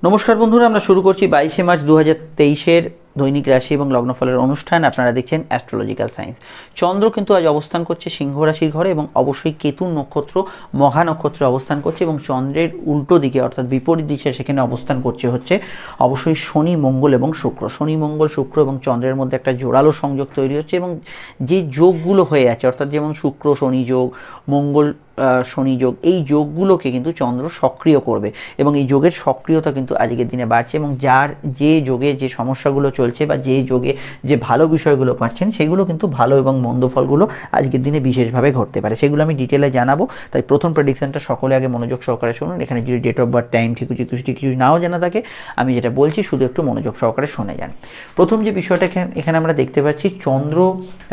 নমস্কার বন্ধুরা, আমরা শুরু করছি 22শে মার্চ 2023-এর দৈনিক রাশি এবং লগ্নফলের অনুষ্ঠান। আপনারা দেখছেন অ্যাস্ট্রোলজিক্যাল সায়েন্স। চন্দ্র কিন্তু আজ অবস্থান করছে সিংহ রাশির ঘরে এবং অবশ্যই কেতু নক্ষত্র মঘা নক্ষত্রে অবস্থান করছে এবং চন্দ্রের উল্টো দিকে অর্থাৎ বিপরীত দিশে সেখানে অবস্থান হচ্ছে অবশ্যই শনি, মঙ্গল এবং শুক্র। শনি, মঙ্গল, শুক্র এবং চন্দ্রের মধ্যে একটা জোরালো সংযোগ তৈরি হচ্ছে এবং যে যোগগুলো হয়ে আছে অর্থাৎ যেমন শুক্র শনি যোগ, মঙ্গল শনি যোগ, এই যোগগুলোকে কিন্তু চন্দ্র সক্রিয় করবে এবং এই যোগের সক্রিয়তা কিন্তু আজকের দিনে বাড়ছে এবং যার যে যোগে যে সমস্যাগুলো চলছে বা যে যোগে যে ভালো বিষয়গুলো পাচ্ছেন সেগুলো কিন্তু ভালো এবং মন্দ ফলগুলো আজকের দিনে বিশেষভাবে ঘটতে পারে। সেগুলো আমি ডিটেলে জানাবো, তাই প্রথম প্রেডিকশনটা সকলে আগে মনোযোগ সহকারে শুনুন। এখানে যদি ডেট অফ বার্থ, টাইম কিছু নাও জানা থাকে, আমি যেটা বলছি শুধু একটু মনোযোগ সহকারে শুনে যান। প্রথম যে বিষয়টা এখানে আমরা দেখতে পাচ্ছি, চন্দ্র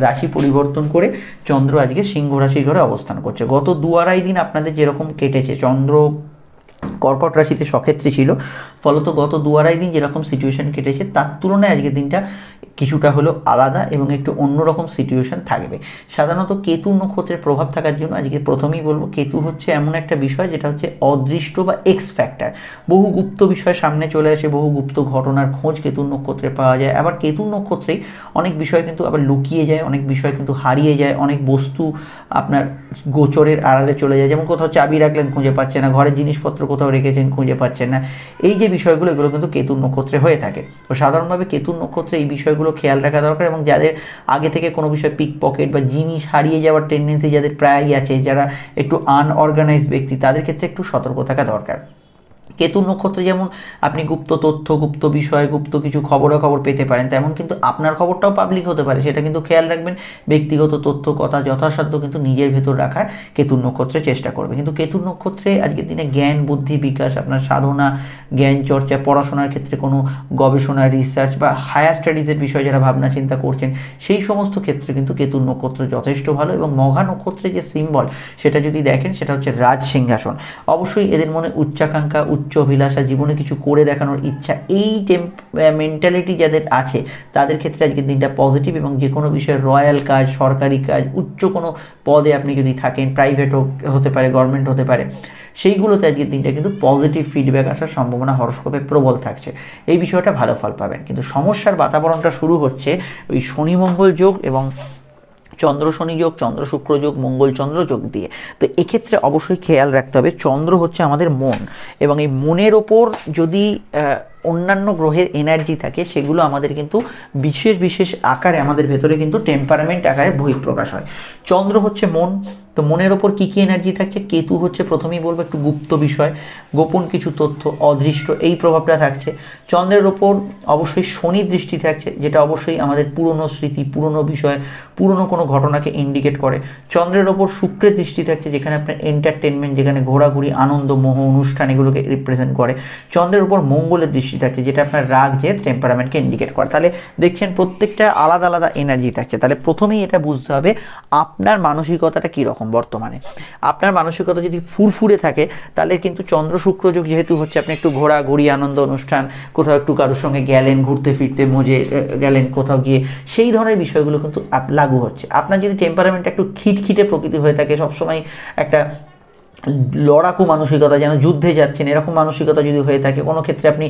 রাশি পরিবর্তন করে চন্দ্র আজকে সিংহ রাশির ঘরে অবস্থান করছে। গত 2-2.5 দিন আপনাদের যেরকম কেটেছে, চন্দ্র কর্কট রাশিতে সক্ষেত্রে ছিল, ফলত গত 2-2.5 দিন যেরকম সিচুয়েশন কেটেছে তার তুলনায় আজকের দিনটা কিছুটা হলো আলাদা এবং একটু অন্যরকম সিচুয়েশন থাকবে। সাধারণত কেতু নক্ষত্রের প্রভাব থাকার জন্য আজকে প্রথমেই বলবো, কেতু হচ্ছে এমন একটা বিষয় যেটা হচ্ছে অদৃষ্ট বা এক্স ফ্যাক্টর। বহু গুপ্ত বিষয় সামনে চলে আসে, বহু গুপ্ত ঘটনার খোঁজ কেতু নক্ষত্রে পাওয়া যায়। আবার কেতু নক্ষত্রেই অনেক বিষয় কিন্তু আবার লুকিয়ে যায়, অনেক বিষয় কিন্তু হারিয়ে যায়, অনেক বস্তু আপনার গোচরের আড়ালে চলে যায়। যেমন কোথাও চাবি রাখলেন খুঁজে পাচ্ছেন না, ঘরের জিনিসপত্র কোথাও রেখেছেন খুঁজে পাচ্ছেন না। এই যে বিষয়গুলো, এগুলো কিন্তু কেতু নক্ষত্রে হয়ে থাকে। তো সাধারণভাবে কেতু নক্ষত্রে এই বিষয়গুলো খেয়াল রাখা দরকার এবং যাদের আগে থেকে কোনো বিষয় পিক পকেট বা জিনিস হারিয়ে যাওয়ার টেন্ডেন্সি যাদের প্রায়ই আছে, যারা একটু আনঅর্গানাইজ ব্যক্তি, তাদের ক্ষেত্রে একটু সতর্ক থাকা দরকার। কেতু নক্ষত্রে যেমন আপনি গুপ্ত তথ্য, গুপ্ত বিষয়, গুপ্ত কিছু খবরাখবর পেতে পারেন, তেমন কিন্তু আপনার খবরটাও পাবলিক হতে পারে, সেটা কিন্তু খেয়াল রাখবেন। ব্যক্তিগত তথ্য কথা যথাসাধ্য কিন্তু নিজের ভেতর রাখার কেতু নক্ষত্রে চেষ্টা করবে। কিন্তু কেতু নক্ষত্রে আজকের দিনে জ্ঞান বুদ্ধি বিকাশ, আপনার সাধনা, জ্ঞান চর্চা, পড়াশোনার ক্ষেত্রে কোনো গবেষণা, রিসার্চ বা হায়ার স্টাডিজের বিষয়ে যারা ভাবনা চিন্তা করছেন, সেই সমস্ত ক্ষেত্রে কিন্তু কেতু নক্ষত্র যথেষ্ট ভালো। এবং মঘা নক্ষত্রে যে সিম্বল সেটা যদি দেখেন, সেটা হচ্ছে রাজ সিংহাসন। অবশ্যই এদের মনে উচ্চাকাঙ্ক্ষা, উচ্চ অভিলাষা, জীবনে কিছু করে দেখানোর ইচ্ছা, এই মেন্টালিটি যাদের আছে তাদের ক্ষেত্রে আজকের দিনটা পজিটিভ এবং যে কোনো বিষয়ে রয়্যাল কাজ, সরকারি কাজ, উচ্চ কোনো পদে আপনি যদি থাকেন, প্রাইভেট হতে পারে, গভর্নমেন্ট হতে পারে, সেইগুলোতে আজকের দিনটা কিন্তু পজিটিভ ফিডব্যাক আসার সম্ভাবনা হরস্কোপে প্রবল থাকছে। এই বিষয়টা ভালো ফল পাবেন। কিন্তু সমস্যার বাতাবরণটা শুরু হচ্ছে ওই শনি মঙ্গল যোগ এবং চন্দ্র শনি যোগ, চন্দ্র শুক্র যোগ, মঙ্গল চন্দ্র যোগ দিয়ে। তো এক্ষেত্রে অবশ্যই খেয়াল রাখতে হবে, চন্দ্র হচ্ছে আমাদের মন এবং এই মনের ওপর যদি অন্যান্য গ্রহের এনার্জি থাকে, সেগুলো আমাদের কিন্তু বিশেষ বিশেষ আকারে আমাদের ভেতরে কিন্তু টেম্পারামেন্ট আকারে বহিঃপ্রকাশ হয়। চন্দ্র হচ্ছে মন, তো মনের ওপর কী কী এনার্জি থাকছে? কেতু হচ্ছে প্রথমেই বলবো একটু গুপ্ত বিষয়, গোপন কিছু তথ্য, অদৃষ্ট, এই প্রভাবটা থাকছে। চন্দ্রের ওপর অবশ্যই শনির দৃষ্টি থাকছে, যেটা অবশ্যই আমাদের পুরনো স্মৃতি, পুরনো বিষয়, পুরনো কোনো ঘটনাকে ইন্ডিকেট করে। চন্দ্রের ওপর শুক্রের দৃষ্টি থাকছে, যেখানে আপনার এন্টারটেনমেন্ট, যেখানে ঘোরাঘুরি, আনন্দ, মোহ, অনুষ্ঠান, এগুলোকে রিপ্রেজেন্ট করে। চন্দ্রের উপর মঙ্গলের দৃষ্টি থাকছে, যেটা আপনার রাগ, জেদ, টেম্পারামেন্টকে ইন্ডিকেট করে। তাহলে দেখছেন প্রত্যেকটা আলাদা আলাদা এনার্জি থাকছে। তাহলে প্রথমেই এটা বুঝতে হবে আপনার মানসিকতাটা কীরকম বর্তমানে। আপনার মানসিকতা যদি ফুরফুরে থাকে, তাহলে কিন্তু চন্দ্র শুক্র যোগ যেহেতু হচ্ছে, আপনি একটু ঘোরাঘুরি, আনন্দ, অনুষ্ঠান, কোথাও একটু কারোর সঙ্গে গেলেন, ঘুরতে ফিরতে মজে গেলেন কোথাও গিয়ে, সেই ধরনের বিষয়গুলো কিন্তু লাগু হচ্ছে। আপনার যদি টেম্পারামেন্টটা একটু খিটখিটে প্রকৃতি হয়ে থাকে, সবসময় একটা লড়াকু মানসিকতা, যেন যুদ্ধে যাচ্ছেন এরকম মানসিকতা যদি হয়ে থাকে, কোনো ক্ষেত্রে আপনি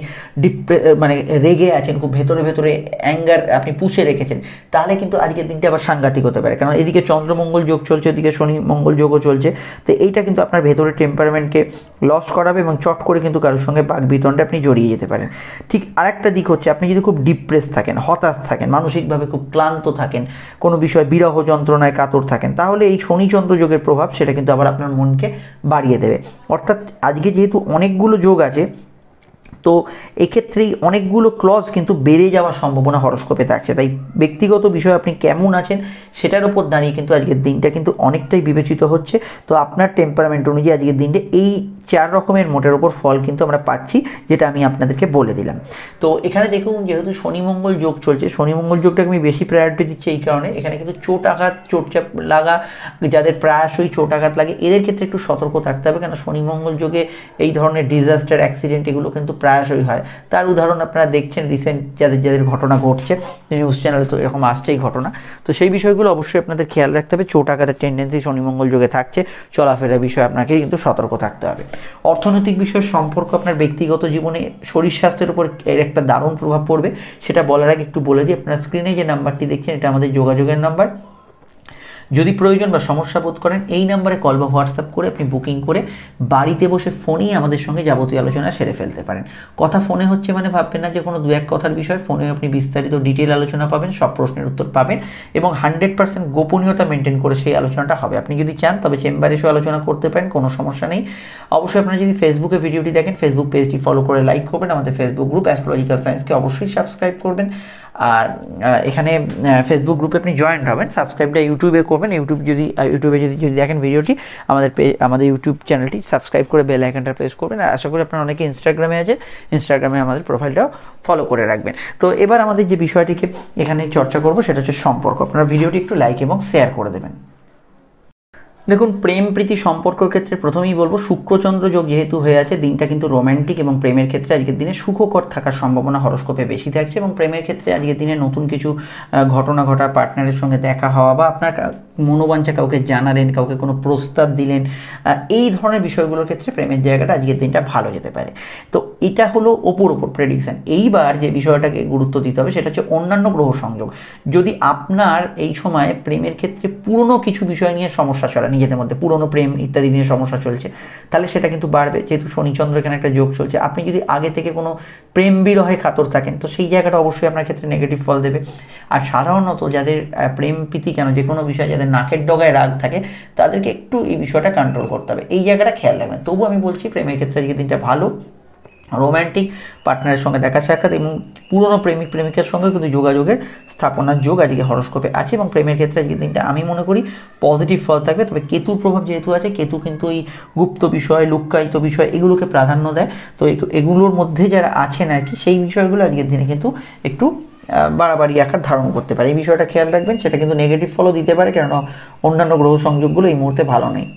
মানে রেগে আছেন, খুব ভেতরে ভেতরে অ্যাঙ্গার আপনি পুষে রেখেছেন, তাহলে কিন্তু আজকের দিনটা আবার সাংঘাতিক হতে পারে। কারণ এদিকে চন্দ্রমঙ্গল যোগ চলছে, এদিকে শনি মঙ্গল যোগও চলছে। তো এইটা কিন্তু আপনার ভেতরের টেম্পারমেন্টকে লস করাবে এবং চট করে কিন্তু কারোর সঙ্গে বাকবিতণ্ডে আপনি জড়িয়ে যেতে পারেন। ঠিক আরেকটা দিক হচ্ছে, আপনি যদি খুব ডিপ্রেস থাকেন, হতাশ থাকেন, মানসিকভাবে খুব ক্লান্ত থাকেন, কোনো বিষয় বিরহ যন্ত্রণায় কাতর থাকেন, তাহলে এই শনিচন্দ্র যোগের প্রভাব সেটা কিন্তু আবার আপনার মনকে বাড়িয়ে দেবে। অর্থাৎ আজকে যেহেতু অনেকগুলো যোগ আছে, তো এক্ষেত্রেই অনেকগুলো ক্লজ কিন্তু বেড়ে যাওয়ার সম্ভাবনা হরস্কোপে থাকছে। তাই ব্যক্তিগত বিষয় আপনি কেমন আছেন সেটার উপর দাঁড়িয়ে কিন্তু আজকের দিনটা কিন্তু অনেকটাই বিবেচিত হচ্ছে। তো আপনার টেম্পারামেন্ট অনুযায়ী আজকের দিনটা এই 4 রকমের মোটের ওপর ফল কিন্তু আমরা পাচ্ছি, যেটা আমি আপনাদেরকে বলে দিলাম। তো এখানে দেখুন, যেহেতু শনি মঙ্গল যোগ চলছে, শনি মঙ্গল যোগটাকে আমি বেশি প্রায়োরিটি দিচ্ছি এই কারণে, এখানে কিন্তু চোট আঘাত, চোটচাপ লাগা, যাদের প্রায়শই চোট আঘাত লাগে, এদের ক্ষেত্রে একটু সতর্ক থাকতে হবে। কেন শনি মঙ্গল যোগে এই ধরনের ডিজাস্টার, অ্যাক্সিডেন্ট, এগুলো কিন্তু প্রায়শই হয়। তার উদাহরণ আপনারা দেখছেন রিসেন্ট যাদের যাদের ঘটনা ঘটছে, নিউজ চ্যানেলে তো এরকম আসছেই ঘটনা। তো সেই বিষয়গুলো অবশ্যই আপনাদের খেয়াল রাখতে হবে। চোট আঘাতের টেন্ডেন্সি শনি মঙ্গল যোগে থাকছে, চলাফেরার বিষয়ে আপনাকে কিন্তু সতর্ক থাকতে হবে। অর্থনৈতিক বিষয়ের সম্পর্ক আপনার ব্যক্তিগত জীবনে শরীর স্বাস্থ্যের উপর এর একটা দারুণ প্রভাব পড়বে। সেটা বলার আগে একটু বলে দিই, আপনার স্ক্রিনে যে নাম্বারটি দেখছেন এটা আমাদের যোগাযোগের নাম্বার। যদি প্রয়োজন বা সমস্যা বোধ করেন এই নাম্বারে কল বা হোয়াটসঅ্যাপ করে আপনি বুকিং করে বাড়িতে বসে ফোনেই আমাদের সঙ্গে যাবতীয় আলোচনা সেরে ফেলতে পারেন। কথা ফোনে হচ্ছে মানে ভাববেন না যে কোনো দু এক কথার বিষয়, ফোনে আপনি বিস্তারিত ডিটেল আলোচনা পাবেন, সব প্রশ্নের উত্তর পাবেন এবং 100% গোপনীয়তা মেনটেন করে সেই আলোচনাটা হবে। আপনি যদি চান তবে চেম্বারে এসে আলোচনা করতে পারেন, কোনো সমস্যা নেই। অবশ্যই আপনারা যদি ফেসবুকে ভিডিওটি দেখেন, ফেসবুক পেজটি ফলো করে লাইক করবেন, আমাদের ফেসবুক গ্রুপ অ্যাস্ট্রোলজিক্যাল সায়েন্সকে অবশ্যই সাবস্ক্রাইব করবেন। আর এখানে ফেসবুক গ্রুপে আপনি জয়েন হবেন, সাবস্ক্রাইবটা ইউটিউবে করবেন। ইউটিউবে যদি দেখেন ভিডিওটি, আমাদের ইউটিউব চ্যানেলটি সাবস্ক্রাইব করে বেল আইকনটা প্রেস করবেন। আর আশা করি আপনারা অনেকে ইনস্টাগ্রামে আছে, ইনস্টাগ্রামে আমাদের প্রোফাইলটাও ফলো করে রাখবেন। তো এবার আমাদের যে বিষয়টিকে এখানে চর্চা করব সেটা হচ্ছে সম্পর্ক। আপনারা ভিডিওটি একটু লাইক এবং শেয়ার করে দেবেন। দেখুন, প্রেম প্রীতি সম্পর্কের ক্ষেত্রে প্রথমেই বলবো শুক্রচন্দ্র যোগ যেহেতু হয়ে আছে, দিনটা কিন্তু রোম্যান্টিক এবং প্রেমের ক্ষেত্রে আজকের দিনে সুখকর থাকার সম্ভাবনা হরস্কোপে বেশি থাকছে। এবং প্রেমের ক্ষেত্রে আজকের দিনে নতুন কিছু ঘটনা ঘটা, পার্টনারের সঙ্গে দেখা হওয়া বা আপনার মনোবাঞ্ছা কাউকে জানালেন, কাউকে কোনো প্রস্তাব দিলেন, এই ধরনের বিষয়গুলোর ক্ষেত্রে প্রেমের জায়গাটা আজকের দিনটা ভালো যেতে পারে। তো এটা হলো ওপর প্রেডিকশান। এইবার যে বিষয়টাকে গুরুত্ব দিতে হবে সেটা হচ্ছে অন্যান্য গ্রহ সংযোগ। যদি আপনার এই সময় প্রেমের ক্ষেত্রে পুরনো কিছু বিষয় নিয়ে সমস্যা চলে, নিজেদের মধ্যে পুরনো প্রেম ইত্যাদি নিয়ে সমস্যা চলছে, তাহলে সেটা কিন্তু বাড়বে। যেহেতু শনিচন্দ্র এখানে একটা যোগ চলছে, আপনি যদি আগে থেকে কোনো প্রেম বিরহে কাতর থাকেন তো সেই জায়গাটা অবশ্যই আপনার ক্ষেত্রে নেগেটিভ ফল দেবে। আর সাধারণত যাদের প্রেম প্রীতি কেন যে কোনো বিষয় যাদের নাকের ডগায় রাগ থাকে তাদেরকে একটু এই বিষয়টা কন্ট্রোল করতে হবে, এই জায়গাটা খেয়াল রাখবেন। তবু আমি বলছি প্রেমের ক্ষেত্রে আজকে দিনটা ভালো, রোম্যান্টিক পার্টনারের সঙ্গে দেখা সাক্ষাৎ এবং পুরনো প্রেমিক প্রেমিকার সঙ্গে কিন্তু যোগাযোগের স্থাপনার যোগ আজকে হরস্কোপে আছে। এবং প্রেমের ক্ষেত্রে আজকের দিনটা আমি মনে করি পজিটিভ ফল থাকবে। তবে কেতুর প্রভাব যেহেতু আছে, কেতু কিন্তু এই গুপ্ত বিষয়, লুক্কায়িত বিষয় এগুলোকে প্রাধান্য দেয়। তো এগুলোর মধ্যে যারা আছেন আর কি, সেই বিষয়গুলো আজকের দিনে কিন্তু একটু বাড়াবাড়ি আকার ধারণ করতে পারে। এই বিষয়টা খেয়াল রাখবেন, সেটা কিন্তু নেগেটিভ ফলও দিতে পারে, কেননা অন্যান্য গ্রহ সংযোগগুলো এই মুহূর্তে ভালো নেই,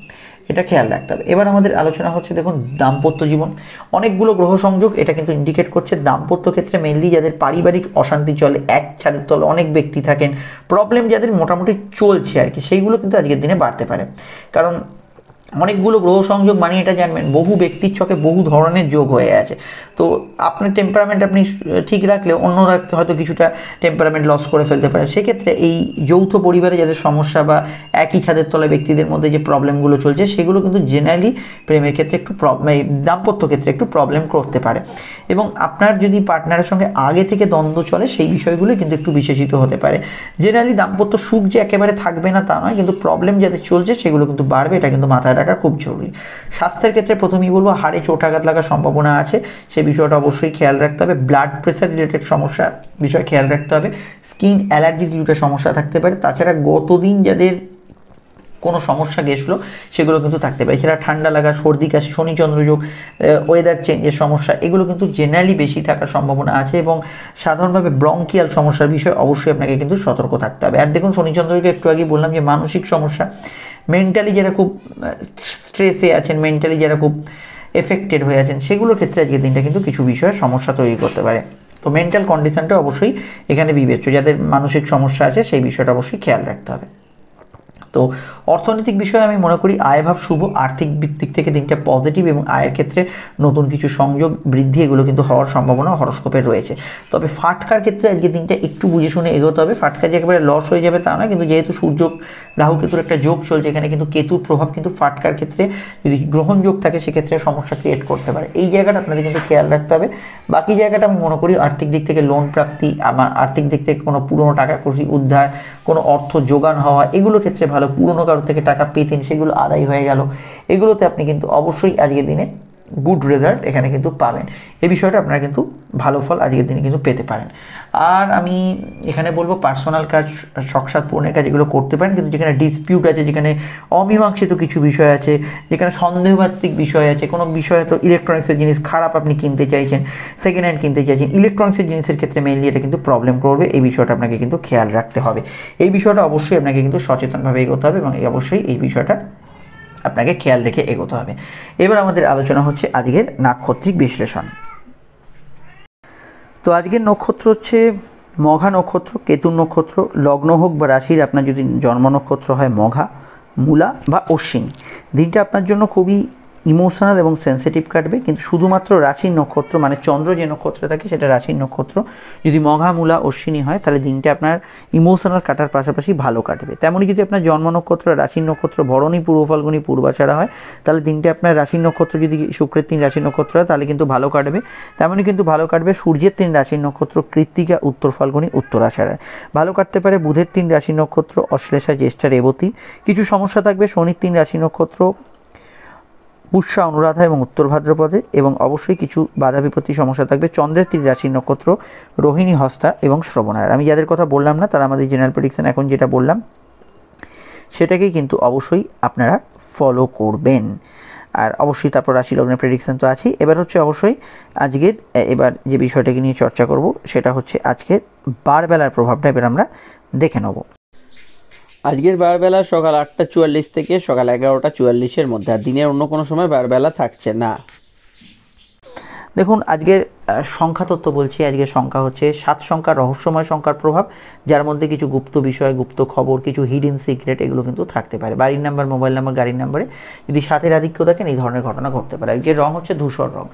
এটা খেয়াল রাখতে হবে। এবার আমাদের আলোচনা হচ্ছে দেখুন দাম্পত্য জীবন। অনেকগুলো গ্রহ সংযোগ এটা কিন্তু ইন্ডিকেট করছে দাম্পত্য ক্ষেত্রে মেনলি যাদের পারিবারিক অশান্তি চলে, এক ছাদের তলে অনেক ব্যক্তি থাকেন, প্রবলেম যাদের মোটামুটি চলছে আর কি, সেইগুলো কিন্তু আজকের দিনে বাড়তে পারে। কারণ অনেকগুলো গ্রহ সংযোগ মানে এটা জানবেন বহু ব্যক্তির ছকে বহু ধরনের যোগ হয়ে আছে। তো আপনার টেম্পারামেন্ট আপনি ঠিক রাখলে অন্যরা হয়তো কিছুটা টেম্পারামেন্ট লস করে ফেলতে পারে। সেক্ষেত্রে এই যৌথ পরিবারে যাদের সমস্যা বা একই ছাদের তলে ব্যক্তিদের মধ্যে যে প্রবলেমগুলো চলছে সেগুলো কিন্তু জেনারেলি প্রেমের ক্ষেত্রে একটু দাম্পত্য ক্ষেত্রে একটু প্রবলেম করতে পারে। এবং আপনার যদি পার্টনারের সঙ্গে আগে থেকে দ্বন্দ্ব চলে সেই বিষয়গুলো কিন্তু একটু বিশেষিত হতে পারে। জেনারেলি দাম্পত্য সুখ যে একেবারে থাকবে না তা নয়, কিন্তু প্রবলেম যাদের চলছে সেগুলো কিন্তু বাড়বে, এটা কিন্তু মাথায় রাখা খুব জরুরি। স্বাস্থ্যের ক্ষেত্রে প্রথমেই বলবো হাড়ে চোট আঘাত লাগার সম্ভাবনা আছে, সে বিষয়টা অবশ্যই খেয়াল রাখতে হবে। ব্লাড প্রেশার রিলেটেড সমস্যা বিষয় খেয়াল রাখতে হবে। স্কিন অ্যালার্জি কিছুটা সমস্যা থাকতে পারে। তাছাড়া গতদিন যাদের কোনো সমস্যা গেছিলো সেগুলো কিন্তু থাকতে পারে। সেটা ঠান্ডা লাগা, সর্দি কাশি, শনিচন্দ্রযোগ, ওয়েদার চেঞ্জের সমস্যা এগুলো কিন্তু জেনারেলি বেশি থাকার সম্ভাবনা আছে। এবং সাধারণভাবে ব্রঙ্কিয়াল সমস্যার বিষয়ে অবশ্যই আপনাকে কিন্তু সতর্ক থাকতে হবে। আর দেখুন শনিচন্দ্রকে একটু আগে বললাম যে মানসিক সমস্যা, মেন্টালি যারা খুব স্ট্রেসে আছেন, মেন্টালি যারা খুব এফেক্টেড হয়ে আছেন সেগুলোর ক্ষেত্রে আজকের দিনটা কিন্তু কিছু বিষয়ে সমস্যা তৈরি করতে পারে। তো মেন্টাল কন্ডিশনটা অবশ্যই এখানে বিবেচ্য, যাদের মানসিক সমস্যা আছে সেই বিষয়টা অবশ্যই খেয়াল রাখতে হবে। তো অর্থনৈতিক বিষয়ে আমি মনে করি আয়ভাব শুভ, আর্থিক দিক থেকে দিনটা পজিটিভ এবং আয়ের ক্ষেত্রে নতুন কিছু সংযোগ বৃদ্ধি এগুলো কিন্তু হওয়ার সম্ভাবনা হরস্কোপে রয়েছে। তবে ফাটকার ক্ষেত্রে আজকে দিনটা একটু বুঝে শুনে এগোতে হবে। ফাটকা যে একেবারে লস হয়ে যাবে তা নয়, কিন্তু যেহেতু সূর্য রাহু কেতুর একটা যোগ চলছে এখানে কিন্তু কেতুর প্রভাব কিন্তু ফাটকার ক্ষেত্রে যদি গ্রহণযোগ থাকে সেক্ষেত্রে সমস্যা ক্রিয়েট করতে পারে। এই জায়গাটা আপনাদের কিন্তু খেয়াল রাখতে হবে। বাকি জায়গাটা আমি মনে করি আর্থিক দিক থেকে লোন প্রাপ্তি, আমার আর্থিক দিক থেকে কোনো পুরনো টাকা কষি উদ্ধার, কোনো অর্থ যোগান হওয়া এগুলো ক্ষেত্রে ভালো। পুরনো কারোর থেকে টাকা পেতেন সেগুলো আদায় হয়ে গেল, এগুলোতে আপনি কিন্তু অবশ্যই আজকের দিনে গুড রেজাল্ট এখানে কিন্তু পাবেন। এই বিষয়টা আপনারা কিন্তু ভালো ফল আজকের দিনে কিন্তু পেতে পারেন। আর আমি এখানে বলবো পার্সোনাল কাজ, শখসাদ পূরণের কাজ এগুলো করতে পারেন, কিন্তু যেখানে ডিসপিউট আছে, যেখানে অমীমাংসিত কিছু বিষয় আছে, যেখানে সন্দেহমাত্রিক বিষয় আছে, কোনো বিষয় তো ইলেকট্রনিক্সের জিনিস খারাপ আপনি কিনতে চাইছেন, সেকেন্ড হ্যান্ড কিনতে চাইছেন, ইলেকট্রনিক্সের জিনিসের ক্ষেত্রে মেইনলি এটা কিন্তু প্রবলেম করবে। এই বিষয়টা আপনাকে কিন্তু খেয়াল রাখতে হবে। এই বিষয়টা অবশ্যই আপনাকে কিন্তু সচেতনভাবে এগোতে হবে এবং অবশ্যই এই বিষয়টা আপনাকে খেয়াল রেখে এগোতে হবে। এবার আমাদের আলোচনা হচ্ছে আজকের নাক্ষত্রিক বিশ্লেষণ। তো আজকের নক্ষত্র হচ্ছে মঘা নক্ষত্র, কেতুর নক্ষত্র। লগ্ন হোক বা রাশির আপনার যদি জন্ম নক্ষত্র হয় মঘা, মূলা বা অশ্বিনী, দিনটা আপনার জন্য খুবই ইমোশনাল এবং সেন্সিটিভ কাটবে। কিন্তু শুধুমাত্র রাশির নক্ষত্র মানে চন্দ্র যে নক্ষত্রে থাকে সেটা রাশির নক্ষত্র যদি মঘা, মূলা, অশ্বিনী হয় তাহলে দিনটা আপনার ইমোশনাল কাটার পাশাপাশি ভালো কাটবে। তেমনই যদি আপনার জন্ম নক্ষত্র রাশির নক্ষত্র ভরণী, পূর্ব ফাল্গুনী, পূর্বাষাঢ়া হয় তাহলে দিনটা আপনার রাশির নক্ষত্র যদি শুক্রের 3 রাশির নক্ষত্র হয় তাহলে কিন্তু ভালো কাটবে। তেমনই কিন্তু ভালো কাটবে সূর্যের 3 রাশির নক্ষত্র কৃত্তিকা, উত্তর ফাল্গুনী, উত্তরাষাঢ়া। ভালো কাটতে পারে বুধের 3 রাশির নক্ষত্র অশ্লেষা, জ্যেষ্ঠা, রেবতী। কিছু সমস্যা থাকবে শনির 3 রাশির নক্ষত্র পুষ্যা, অনুরাধা এবং উত্তর ভাদ্রপদে, এবং অবশ্যই কিছু বাধা বিপত্তি সমস্যা থাকবে চন্দ্রের 3 রাশির নক্ষত্র রোহিণী, হস্তা এবং শ্রবণার। আমি যাদের কথা বললাম না তারা আমাদের জেনারেল প্রেডিকশন এখন যেটা বললাম সেটাকেই কিন্তু অবশ্যই আপনারা ফলো করবেন। আর অবশ্যই তারপর রাশি লগ্নের প্রেডিকশন তো আছেই। এবার হচ্ছে অবশ্যই আজকের এবার যে বিষয়টাকে নিয়ে চর্চা করব সেটা হচ্ছে আজকের বারবেলার প্রভাবটা এবার আমরা দেখে নেব। আজকের বারবেলা সকাল 8:44 থেকে সকাল 11:44-এর মধ্যে, আর দিনের অন্য কোনো সময় বারবেলা থাকছে না। দেখুন আজকের সংখ্যা তত্ত্ব বলছি। আজকের সংখ্যা হচ্ছে 7 সংখ্যা, রহস্যময় সংখ্যার প্রভাব, যার মধ্যে কিছু গুপ্ত বিষয়, গুপ্ত খবর, কিছু হিডেন সিক্রেট এগুলো কিন্তু থাকতে পারে। বাড়ির নাম্বার, মোবাইল নাম্বার, গাড়ির নাম্বারে যদি 7-এর আধিক্য থাকেন এই ধরনের ঘটনা ঘটতে পারে। আজকের রং হচ্ছে ধূসর রং।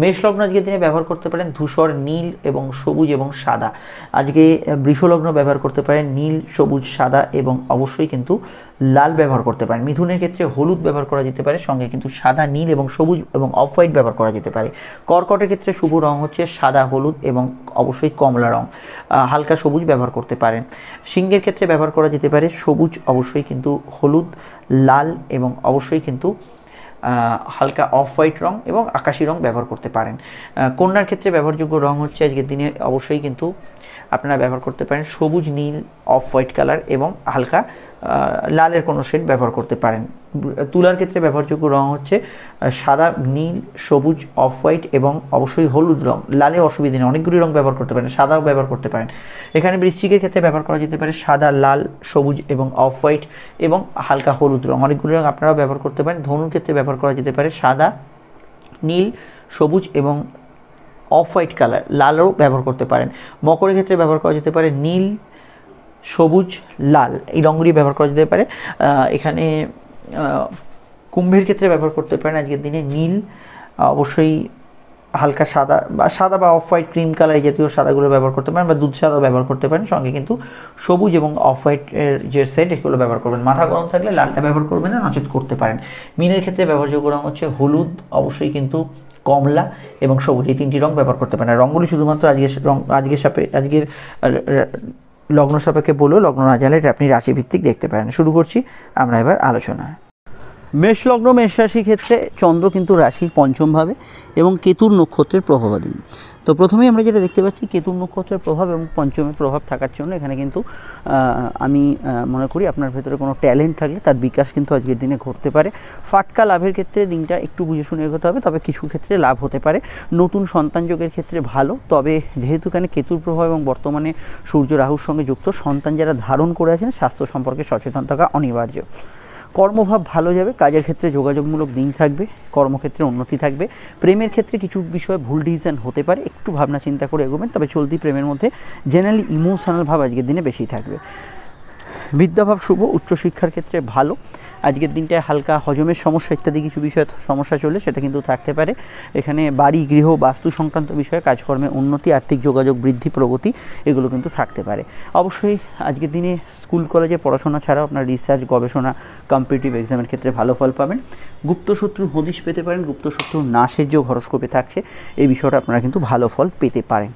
মেষ লগ্ন আজকের দিনে ব্যবহার করতে পারেন ধূসর, নীল এবং সবুজ এবং সাদা। আজকে বৃষ লগ্ন ব্যবহার করতে পারেন নীল, সবুজ, সাদা এবং অবশ্যই কিন্তু লাল ব্যবহার করতে পারেন। মিথুনের ক্ষেত্রে হলুদ ব্যবহার করা যেতে পারে, সঙ্গে কিন্তু সাদা, নীল এবং সবুজ এবং অফ হোয়াইট ব্যবহার করা যেতে পারে। কর্কটের ক্ষেত্রে শুভ রং হচ্ছে সাদা, হলুদ এবং অবশ্যই কমলা রং, হালকা সবুজ ব্যবহার করতে পারেন। সিংহের ক্ষেত্রে ব্যবহার করা যেতে পারে সবুজ, অবশ্যই কিন্তু হলুদ, লাল এবং অবশ্যই কিন্তু হালকা অফ হোয়াইট রং এবং আকাশি রং ব্যবহার করতে পারেন। কন্যার ক্ষেত্রে ব্যবহারযোগ্য রং হচ্ছে আজকের দিনে অবশ্যই কিন্তু আপনারা ব্যবহার করতে পারেন সবুজ, নীল, অফ হোয়াইট কালার এবং হালকা লালের কোনো শেড ব্যবহার করতে পারেন। তুলার ক্ষেত্রে ব্যবহারযোগ্য রং হচ্ছে সাদা, নীল, সবুজ, অফ হোয়াইট এবং অবশ্যই হলুদ রং। লালে অসুবিধা নেই, অনেকগুলি রং ব্যবহার করতে পারেন, সাদাও ব্যবহার করতে পারেন। এখানে বৃশ্চিকের ক্ষেত্রে ব্যবহার করা যেতে পারে সাদা, লাল, সবুজ এবং অফ হোয়াইট এবং হালকা হলুদ রং, অনেকগুলি রং আপনারাও ব্যবহার করতে পারেন। ধনুর ক্ষেত্রে ব্যবহার করা যেতে পারে সাদা, নীল, সবুজ এবং অফ হোয়াইট কালার, লালও ব্যবহার করতে পারেন। মকরের ক্ষেত্রে ব্যবহার করা যেতে পারে নীল, সবুজ, লাল, এই রঙগুলি ব্যবহার করা যেতে পারে। এখানে কুম্ভের ক্ষেত্রে ব্যবহার করতে পারেন আজকের দিনে নীল, অবশ্যই হালকা সাদা বা অফ হোয়াইট, ক্রিম কালার এই জাতীয় সাদাগুলো ব্যবহার করতে পারেন, বা দুধ সাদাও ব্যবহার করতে পারেন। সঙ্গে কিন্তু সবুজ এবং অফ হোয়াইটের যে সেট এগুলো ব্যবহার করবেন। মাথা গরম থাকলে লালটা ব্যবহার করবেন না, নচেত করতে পারেন। মীনের ক্ষেত্রে ব্যবহারযোগ্য রং হচ্ছে হলুদ, অবশ্যই কিন্তু কমলা এবং সবুজ, এই 3টি রং ব্যবহার করতে পারেন। রঙগুলি শুধুমাত্র আজকের লগ্ন সাপেক্ষে বলেও লগ্ন না জানলে এটা আপনি রাশিভিত্তিক দেখতে পারেন। শুরু করছি আমরা এবার আলোচনা। মেষ লগ্ন, মেষ রাশির ক্ষেত্রে চন্দ্র কিন্তু রাশির 5ম ভাবে এবং কেতুর নক্ষত্রের প্রভাবাধীন। তো প্রথমেই আমরা যেটা দেখতে পাচ্ছি কেতুর নক্ষত্রের প্রভাব এবং পঞ্চমের প্রভাব থাকার জন্য এখানে কিন্তু আমি মনে করি আপনার ভেতরে কোনো ট্যালেন্ট থাকলে তার বিকাশ কিন্তু আজকের দিনে ঘটতে পারে। ফাটকা লাভের ক্ষেত্রে দিনটা একটু বুঝে শুনে এগোতে হবে, তবে কিছু ক্ষেত্রে লাভ হতে পারে। নতুন সন্তান যোগের ক্ষেত্রে ভালো, তবে যেহেতু এখানে কেতুর প্রভাব এবং বর্তমানে সূর্য রাহুর সঙ্গে যুক্ত, সন্তান যারা ধারণ করে আছেন স্বাস্থ্য সম্পর্কে সচেতন থাকা অনিবার্য। কর্মভাব ভালো যাবে, কাজের ক্ষেত্রে যোগাযোগমূলক দিন থাকবে, কর্মক্ষেত্রে উন্নতি থাকবে। প্রেমের ক্ষেত্রে কিছু বিষয়ে ভুল ডিসিশন হতে পারে, একটু ভাবনা চিন্তা করে এগোবেন, তবে চলতি প্রেমের মধ্যে জেনারেলি ইমোশনাল ভাব আজকের দিনে বেশি থাকবে। বিদ্যাভাব শুভ, উচ্চশিক্ষার ক্ষেত্রে ভালো। আজকের দিনটায় হালকা হজমের সমস্যা ইত্যাদি কিছু বিষয়ে সমস্যা চলে সেটা কিন্তু থাকতে পারে। এখানে বাড়ি, গৃহ, বাস্তু সংক্রান্ত বিষয়ে কাজকর্মে উন্নতি, আর্থিক যোগাযোগ বৃদ্ধি, প্রগতি এগুলো কিন্তু থাকতে পারে। অবশ্যই আজকের দিনে স্কুল কলেজে পড়াশোনা ছাড়াও আপনার রিসার্চ, গবেষণা, কম্পিটিটিভ এক্সামের ক্ষেত্রে ভালো ফল পাবেন। গুপ্তশত্রুর হদিশ পেতে পারেন, গুপ্তশত্রুর নাশের যোগ হরস্কোপে থাকছে, এই বিষয়টা আপনারা কিন্তু ভালো ফল পেতে পারেন।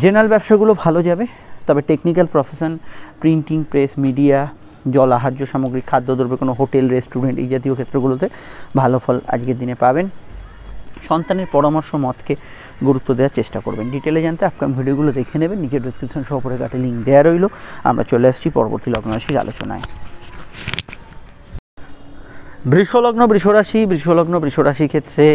জেনারেল ব্যবসাগুলো ভালো যাবে, তবে technical profession, printing press, media, জল আহার্য সামগ্রী, খাদ্যদ্রব্য, কোনো হোটেল, রেস্টুরেন্ট এই জাতীয় ক্ষেত্রগুলোতে ভালো ফল আজকের দিনে পাবেন। সন্তানের পরামর্শ মতকে গুরুত্ব দেওয়ার চেষ্টা করবেন। ডিটেলে জানতে আপকামিং ভিডিওগুলো দেখে নেবেন, নিচের ডিসক্রিপশন সহ উপরে কাটে লিঙ্ক দেওয়া রইল। আমরা চলে আসছি পরবর্তী লগ্ন রাশির আলোচনায়। বৃষলগ্ন, বৃষরাশির ক্ষেত্রে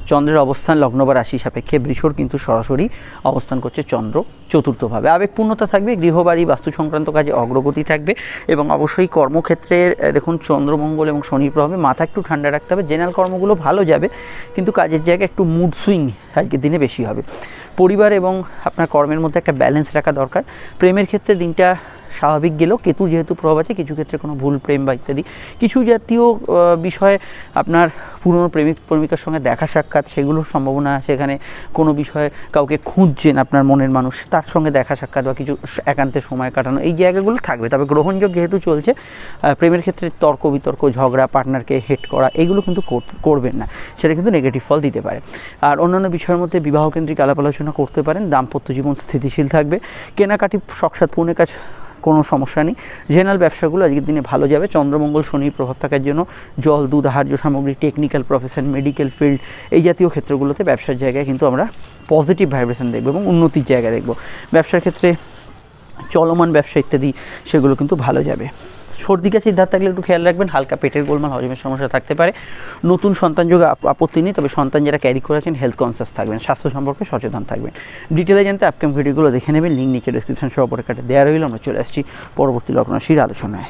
চন্দ্রের অবস্থান লগ্ন বা রাশি সাপেক্ষে বৃষর কিন্তু সরাসরি অবস্থান করছে চন্দ্র চতুর্থভাবে। আবেগপূর্ণতা থাকবে, গৃহবাড়ি বাস্তু সংক্রান্ত কাজে অগ্রগতি থাকবে এবং অবশ্যই কর্মক্ষেত্রে দেখুন চন্দ্রমঙ্গল এবং শনির প্রভাবে মাথা একটু ঠান্ডা রাখতে হবে। জেনারেল কর্মগুলো ভালো যাবে, কিন্তু কাজের জায়গায় একটু মুড সুইং আজকের দিনে বেশি হবে। পরিবার এবং আপনার কর্মের মধ্যে একটা ব্যালেন্স রাখা দরকার। প্রেমের ক্ষেত্রে দিনটা স্বাভাবিক গেলেও কেতু যেহেতু প্রভাব আছে, কিছু ক্ষেত্রে কোনো ভুল প্রেম বা ইত্যাদি কিছু জাতীয় বিষয়ে আপনার পুরনো প্রেমিক প্রেমিকার সঙ্গে দেখা সাক্ষাৎ সেগুলোর সম্ভাবনা আছে। এখানে কোনো বিষয়ে কাউকে খুঁজছেন আপনার মনের মানুষ, তার সঙ্গে দেখা সাক্ষাৎ বা কিছু একান্তে সময় কাটানো, এই জায়গাগুলো থাকবে। তবে গ্রহণযোগ যেহেতু চলছে, প্রেমের ক্ষেত্রে তর্ক বিতর্ক, ঝগড়া, পার্টনারকে হেট করা এগুলো কিন্তু করবেন না, সেটা কিন্তু নেগেটিভ ফল দিতে পারে। আর অন্যান্য বিষয়ের মধ্যে বিবাহকেন্দ্রিক আলাপ আলোচনা করতে পারেন। দাম্পত্য জীবন স্থিতিশীল থাকবে। কেনাকাটি শখসাদ পূর্ণের কাজ কোনো সমস্যা নেই। জেনারেল ব্যবসাগুলো আজকের দিনে ভালো যাবে। চন্দ্রমঙ্গল শনির প্রভাব থাকার জন্য জল, দুধ, আহার্য সামগ্রী, টেকনিক্যাল প্রফেশন, মেডিকেল ফিল্ড এই জাতীয় ক্ষেত্রগুলোতে ব্যবসার জায়গায় কিন্তু আমরা পজিটিভ ভাইব্রেশন দেখব এবং উন্নতির জায়গা দেখব। ব্যবসার ক্ষেত্রে চলমান ব্যবসা ইত্যাদি সেগুলো কিন্তু ভালো যাবে। সর্দি কাশির ধার থাকলে একটু খেয়াল রাখবেন, হালকা পেটের গোলমাল, হজমের সমস্যা থাকতে পারে। নতুন সন্তান যোগে আপত্তি নেই, তবে সন্তান যারা ক্যারি করেছেন হেলথ কনসিয়াস থাকবেন, স্বাস্থ্য সম্পর্কে সচেতন থাকবেন। ডিটেলে জানতে আপকামিং ভিডিওগুলো দেখে নেবেন, লিঙ্ক নিচে ডেসক্রিপশন সহ পরে কাটে দেওয়া রইল। আমরা চলে আসছি পরবর্তী লগ্ন রাশির আলোচনায়।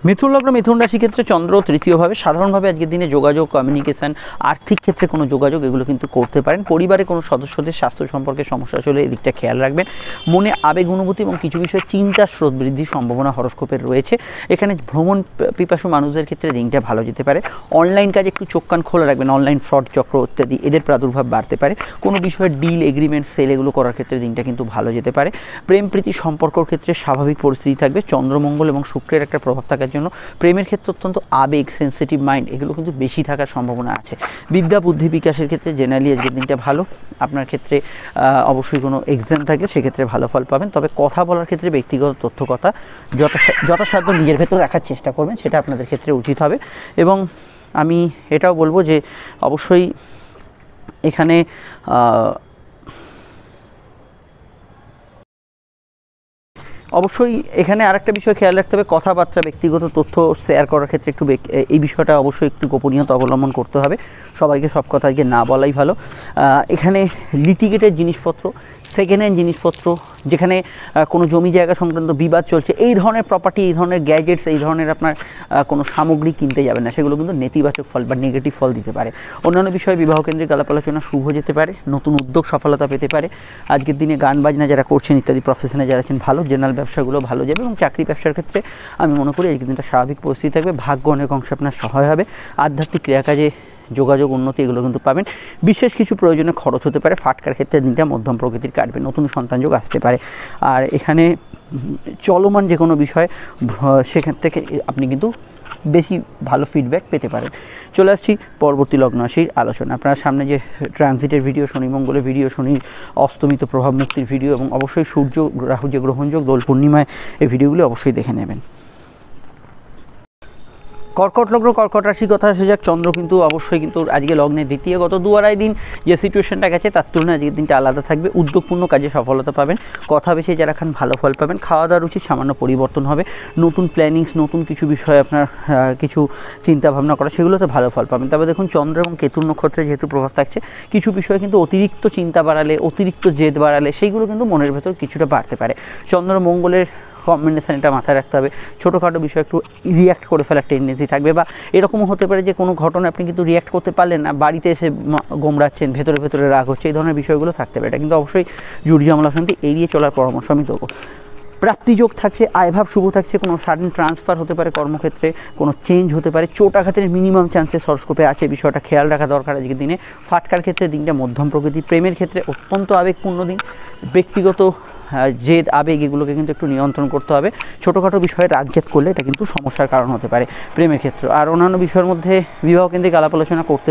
মিথুন লগ্ন, মিথুন রাশি ক্ষেত্রে চন্দ্র তৃতীয়ভাবে। সাধারণভাবে আজকের দিনে যোগাযোগ, কমিউনিকেশান, আর্থিক ক্ষেত্রে কোনো যোগাযোগ এগুলো কিন্তু করতে পারেন। পরিবারে কোনো সদস্যদের স্বাস্থ্য সম্পর্কে সমস্যা চলে এদিকটা খেয়াল রাখবেন। মনে আবেগ অনুভূতি এবং কিছু বিষয়ে চিন্তার স্রোত বৃদ্ধির সম্ভাবনা হরস্কোপের রয়েছে। এখানে ভ্রমণ পিপাসু মানুষদের ক্ষেত্রে দিনটা ভালো যেতে পারে। অনলাইন কাজে একটু চোখ কান খোলা রাখবেন। অনলাইন ফ্রড চক্র ইত্যাদি এদের প্রাদুর্ভাব বাড়তে পারে। কোনো বিষয়ে ডিল, এগ্রিমেন্ট, সেল এগুলো করার ক্ষেত্রে দিনটা কিন্তু ভালো যেতে পারে। প্রেম প্রীতি সম্পর্কর ক্ষেত্রে স্বাভাবিক পরিস্থিতি থাকবে। চন্দ্রমঙ্গল এবং শুক্রের একটা প্রভাব থাকার জন্য প্রেমের ক্ষেত্রে অত্যন্ত আবেগ, সেন্সিটিভ মাইন্ড এগুলো কিন্তু বেশি থাকার সম্ভাবনা আছে। বিদ্যা বুদ্ধি বিকাশের ক্ষেত্রে জেনারেলি আজকের দিনটা ভালো। আপনার ক্ষেত্রে অবশ্যই কোনো এক্সাম থাকলে সেক্ষেত্রে ভালো ফল পাবেন। তবে কথা বলার ক্ষেত্রে ব্যক্তিগত তথ্য কথা যথাসাধ্য নিজের ভেতর রাখার চেষ্টা করবেন, সেটা আপনাদের ক্ষেত্রে উচিত হবে। এবং আমি এটাও বলবো যে অবশ্যই এখানে আরেকটা বিষয় খেয়াল রাখতে হবে, কথাবার্তা, ব্যক্তিগত তথ্য শেয়ার করার ক্ষেত্রে একটু এই বিষয়টা অবশ্যই একটু গোপনীয়তা অবলম্বন করতে হবে। সবাইকে সব কথা আজকে না বলাই ভালো। এখানে লিটিগেটেড জিনিসপত্র, সেকেন্ড হ্যান্ড জিনিসপত্র, যেখানে কোনো জমি জায়গা সংক্রান্ত বিবাদ চলছে, এই ধরনের প্রপার্টি, এই ধরনের গ্যাজেটস, এই ধরনের আপনার কোনো সামগ্রী কিনতে যাবেন না, সেগুলো কিন্তু নেতিবাচক ফল বা নেগেটিভ ফল দিতে পারে। অন্যান্য বিষয়ে বিবাহকেন্দ্রিক আলাপ আলোচনা শুভ যেতে পারে। নতুন উদ্যোগ সফলতা পেতে পারে। আজকের দিনে গান বাজনা যারা করছেন ইত্যাদি প্রফেশনে যারা আছেন ভালো। জেনারেল ব্যবসাগুলো ভালো যাবে এবং চাকরি ব্যবসার ক্ষেত্রে আমি মনে করি আজকের দিনটা স্বাভাবিক পরিস্থিতি থাকবে। ভাগ্য অনেক অংশে আপনার সহায় হবে। আধ্যাত্মিক ক্রিয়াকাজে যোগাযোগ, উন্নতি এগুলো কিন্তু পাবেন। বিশেষ কিছু প্রয়োজনে খরচ হতে পারে। ফাটকার ক্ষেত্রে দিনটা মধ্যম প্রকৃতির কাটবে। নতুন সন্তান যোগ আসতে পারে। আর এখানে চলমান যে কোনো বিষয় সেখান থেকে আপনি কিন্তু বেশি ভালো ফিডব্যাক পেতে পারেন। চলে আসছি পরবর্তী লগ্ন রাশির আলোচনা। আপনার সামনে যে ট্রানজিটের ভিডিও, শনি মঙ্গলের ভিডিও, শনির অস্তমিত প্রভাব মুক্তির ভিডিও এবং অবশ্যই সূর্য রাহু যে গ্রহণযোগ, দোল পূর্ণিমায় এই ভিডিওগুলি অবশ্যই দেখে নেবেন। কর্কট লগ্ন, কর্কট রাশির কথা আসে যাক। চন্দ্র কিন্তু অবশ্যই কিন্তু আজকে লগ্নের দ্বিতীয় গত 2-2.5 দিন যে সিচুয়েশনটা গেছে তার তুলনায় আজকের দিনটা আলাদা থাকবে। উদ্যোগপূর্ণ কাজে সফলতা পাবেন। কথা বেশি যারা খান ভালো ফল পাবেন। খাওয়া দাওয়ার রুচি সামান্য পরিবর্তন হবে। নতুন প্ল্যানিংস, নতুন কিছু বিষয়ে আপনার কিছু চিন্তা ভাবনা করা, সেগুলোতে ভালো ফল পাবেন। তবে দেখুন চন্দ্র এবং কেতুর নক্ষত্রে যেহেতু প্রভাব থাকছে, কিছু বিষয়ে কিন্তু অতিরিক্ত চিন্তা বাড়ালে, অতিরিক্ত জেদ বাড়ালে সেইগুলো কিন্তু মনের ভেতর কিছুটা বাড়তে পারে। চন্দ্র মঙ্গলের কম্বিনেশন এটা মাথায় রাখতে হবে। ছোটোখাটো বিষয় একটু রিয়্যাক্ট করে ফেলার টেন্ডেন্সি থাকবে, বা এরকমও হতে পারে যে কোনো ঘটনায় আপনি কিন্তু রিয়্যাক্ট করতে পারলেন না, বাড়িতে এসে গোমড়াচ্ছেন, ভেতরে ভেতরে রাগ হচ্ছে, এই ধরনের বিষয়গুলো থাকতে পারে। এটা কিন্তু অবশ্যই জুড়ি ঝামেলা শান্তি এড়িয়ে চলার পরামর্শ আমি দেবো। প্রাপ্তিযোগ থাকছে, আয়ভাব শুভ থাকছে। কোনো সাডেন ট্রান্সফার হতে পারে, কর্মক্ষেত্রে কোনো চেঞ্জ হতে পারে। চোট আঘাতের মিনিমাম চান্সেস হরস্কোপে আছে, বিষয়টা খেয়াল রাখা দরকার আজকের দিনে। ফাটকার ক্ষেত্রে দিনটা মধ্যম প্রকৃতি। প্রেমের ক্ষেত্রে অত্যন্ত আবেগপূর্ণ দিন। ব্যক্তিগত জেদ, আবেগ এগুলোকে কিন্তু একটু নিয়ন্ত্রণ করতে হবে। ছোটোখাটো বিষয়ে রাগজেদ করলে এটা কিন্তু সমস্যার কারণ হতে পারে প্রেমের ক্ষেত্রে। আর অন্যান্য বিষয়ের মধ্যে বিবাহকেন্দ্রিক আলাপ আলোচনা করতে।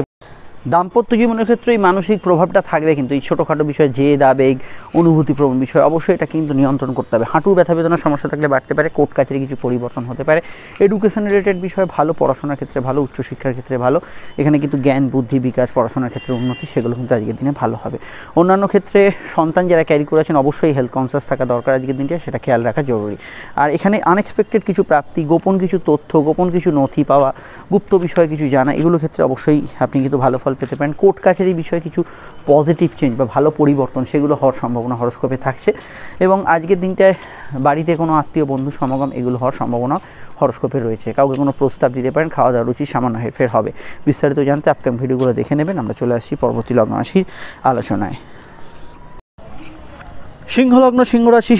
দাম্পত্য জীবনের ক্ষেত্রে এই মানসিক প্রভাবটা থাকবে, কিন্তু এই ছোটোখাটো বিষয়, জেদ, আবেগ, অনুভূতিপ্রবণ বিষয় অবশ্যই এটা কিন্তু নিয়ন্ত্রণ করতে হবে। হাঁটু ব্যথা বেদনার সমস্যা থাকলে বাড়তে পারে। কোর্ট কাছারি কিছু পরিবর্তন হতে পারে। এডুকেশন রিলেটেড বিষয় ভালো, পড়াশোনার ক্ষেত্রে ভালো, উচ্চশিক্ষার ক্ষেত্রে ভালো। এখানে কিন্তু জ্ঞান, বুদ্ধি, বিকাশ, পড়াশোনার ক্ষেত্রে উন্নতি সেগুলো কিন্তু আজকের দিনে ভালো হবে। অন্যান্য ক্ষেত্রে সন্তান যারা ক্যারি করেছেন অবশ্যই হেলথ কনসিয়াস থাকা দরকার আজকের দিনটা, সেটা খেয়াল রাখা জরুরি। আর এখানে আনএক্সপেক্টেড কিছু প্রাপ্তি, গোপন কিছু তথ্য, গোপন কিছু নথি পাওয়া, গুপ্ত বিষয়ে কিছু জানা, এগুলোর ক্ষেত্রে অবশ্যই আপনি কিন্তু ভালো ফল ফল পেতে পারেন। কোর্ট কাছারি বিষয়ে কিছু পজিটিভ চেঞ্জ বা ভালো পরিবর্তন সেগুলো হওয়ার সম্ভাবনা হরস্কোপে থাকছে। এবং আজকের দিনটায় বাড়িতে কোনো আত্মীয় বন্ধু সমাগম এগুলো হওয়ার সম্ভাবনা হরস্কোপে রয়েছে। কাউকে কোনো প্রস্তাব দিতে পারেন, খাওয়া দাওয়া রুচি সামান্য হেরফের হবে। বিস্তারিত জানতে আপকামিং ভিডিওগুলো দেখে নেবেন। আমরা চলে আসছি পরবর্তী লগ্ন রাশির আলোচনায়। সিংহলগ্ন সিংহরাশি,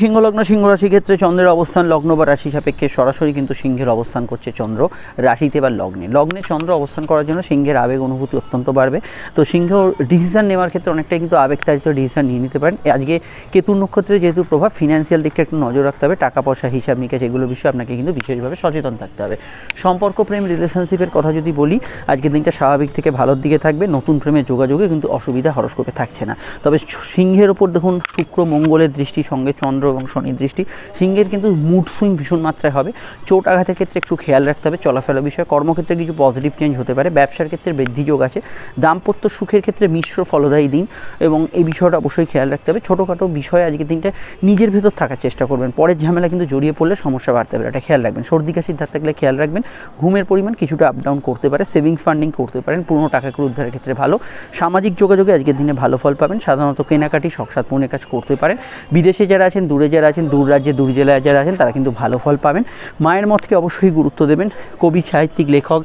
সিংহরাশি ক্ষেত্রে চন্দ্রের অবস্থান লগ্ন বা রাশি সাপেক্ষে সরাসরি কিন্তু সিংহের অবস্থান করছে চন্দ্র রাশিতে বা লগ্নে চন্দ্র অবস্থান করার জন্য সিংহের আবেগ অনুভূতি অত্যন্ত বাড়বে। তো সিংহ ডিসিশন নেওয়ার ক্ষেত্রে অনেকটাই কিন্তু আবেগতাড়িত ডিসিশন নিয়ে নিতে পারেন। আজকে কেতু নক্ষত্রে যেহেতু প্রভাব, ফিনান্সিয়াল দিকটা একটু নজর রাখতে হবে। টাকা পয়সা হিসাব নিকাশ এগুলো বিষয়ে আপনাকে কিন্তু বিশেষভাবে সচেতন থাকতে হবে। সম্পর্ক, প্রেম, রিলেশনশিপের কথা যদি বলি, আজকের দিনটা স্বাভাবিক থেকে ভালোর দিকে থাকবে। নতুন প্রেমের যোগাযোগে কিন্তু অসুবিধা হরস্কোপে থাকছে না। তবে সিংহের ওপর দেখুন শুক্র মঙ্গলের দৃষ্টি, সঙ্গে চন্দ্র এবং শনির দৃষ্টি। সিংহের কিন্তু মুড সুইং ভীষণ মাত্রায় হবে। চোট আঘাতের ক্ষেত্রে একটু খেয়াল রাখতে হবে। চলাফেরা বিষয়ে কর্মক্ষেত্রে কিছু পজিটিভ চেঞ্জ হতে পারে। ব্যবসার ক্ষেত্রে বৃদ্ধি যোগ আছে। দাম্পত্য সুখের ক্ষেত্রে মিশ্র ফলদায়ী দিন এবং এই বিষয়টা অবশ্যই খেয়াল রাখতে হবে। ছোটোখাটো বিষয়ে আজকের দিনটা নিজের ভেতর থাকার চেষ্টা করবেন। পরের ঝামেলা কিন্তু জড়িয়ে পড়লে সমস্যা বাড়তে পারে, এটা খেয়াল রাখবেন। সর্দি কাশির ধার থাকলে খেয়াল রাখবেন। ঘুমের পরিমাণ কিছুটা আপ ডাউন করতে পারে। সেভিংস ফান্ডিং করতে পারেন, পুরনো টাকাকে উদ্ধারের ক্ষেত্রে ভালো। সামাজিক যোগাযোগে আজকের দিনে ভালো ফল পাবেন। সাধারণত কেনাকাটি শখ সাত মনের কাজ করতে পারেন। বিদেশে যারা আছেন, দূরে যারা আছেন, দূর রাজ্যে দূর জেলায় যারা আছেন, তারা কিন্তু ভালো ফল পাবেন। মায়ের মতকে অবশ্যই গুরুত্ব দেবেন। কবি, সাহিত্যিক, লেখক,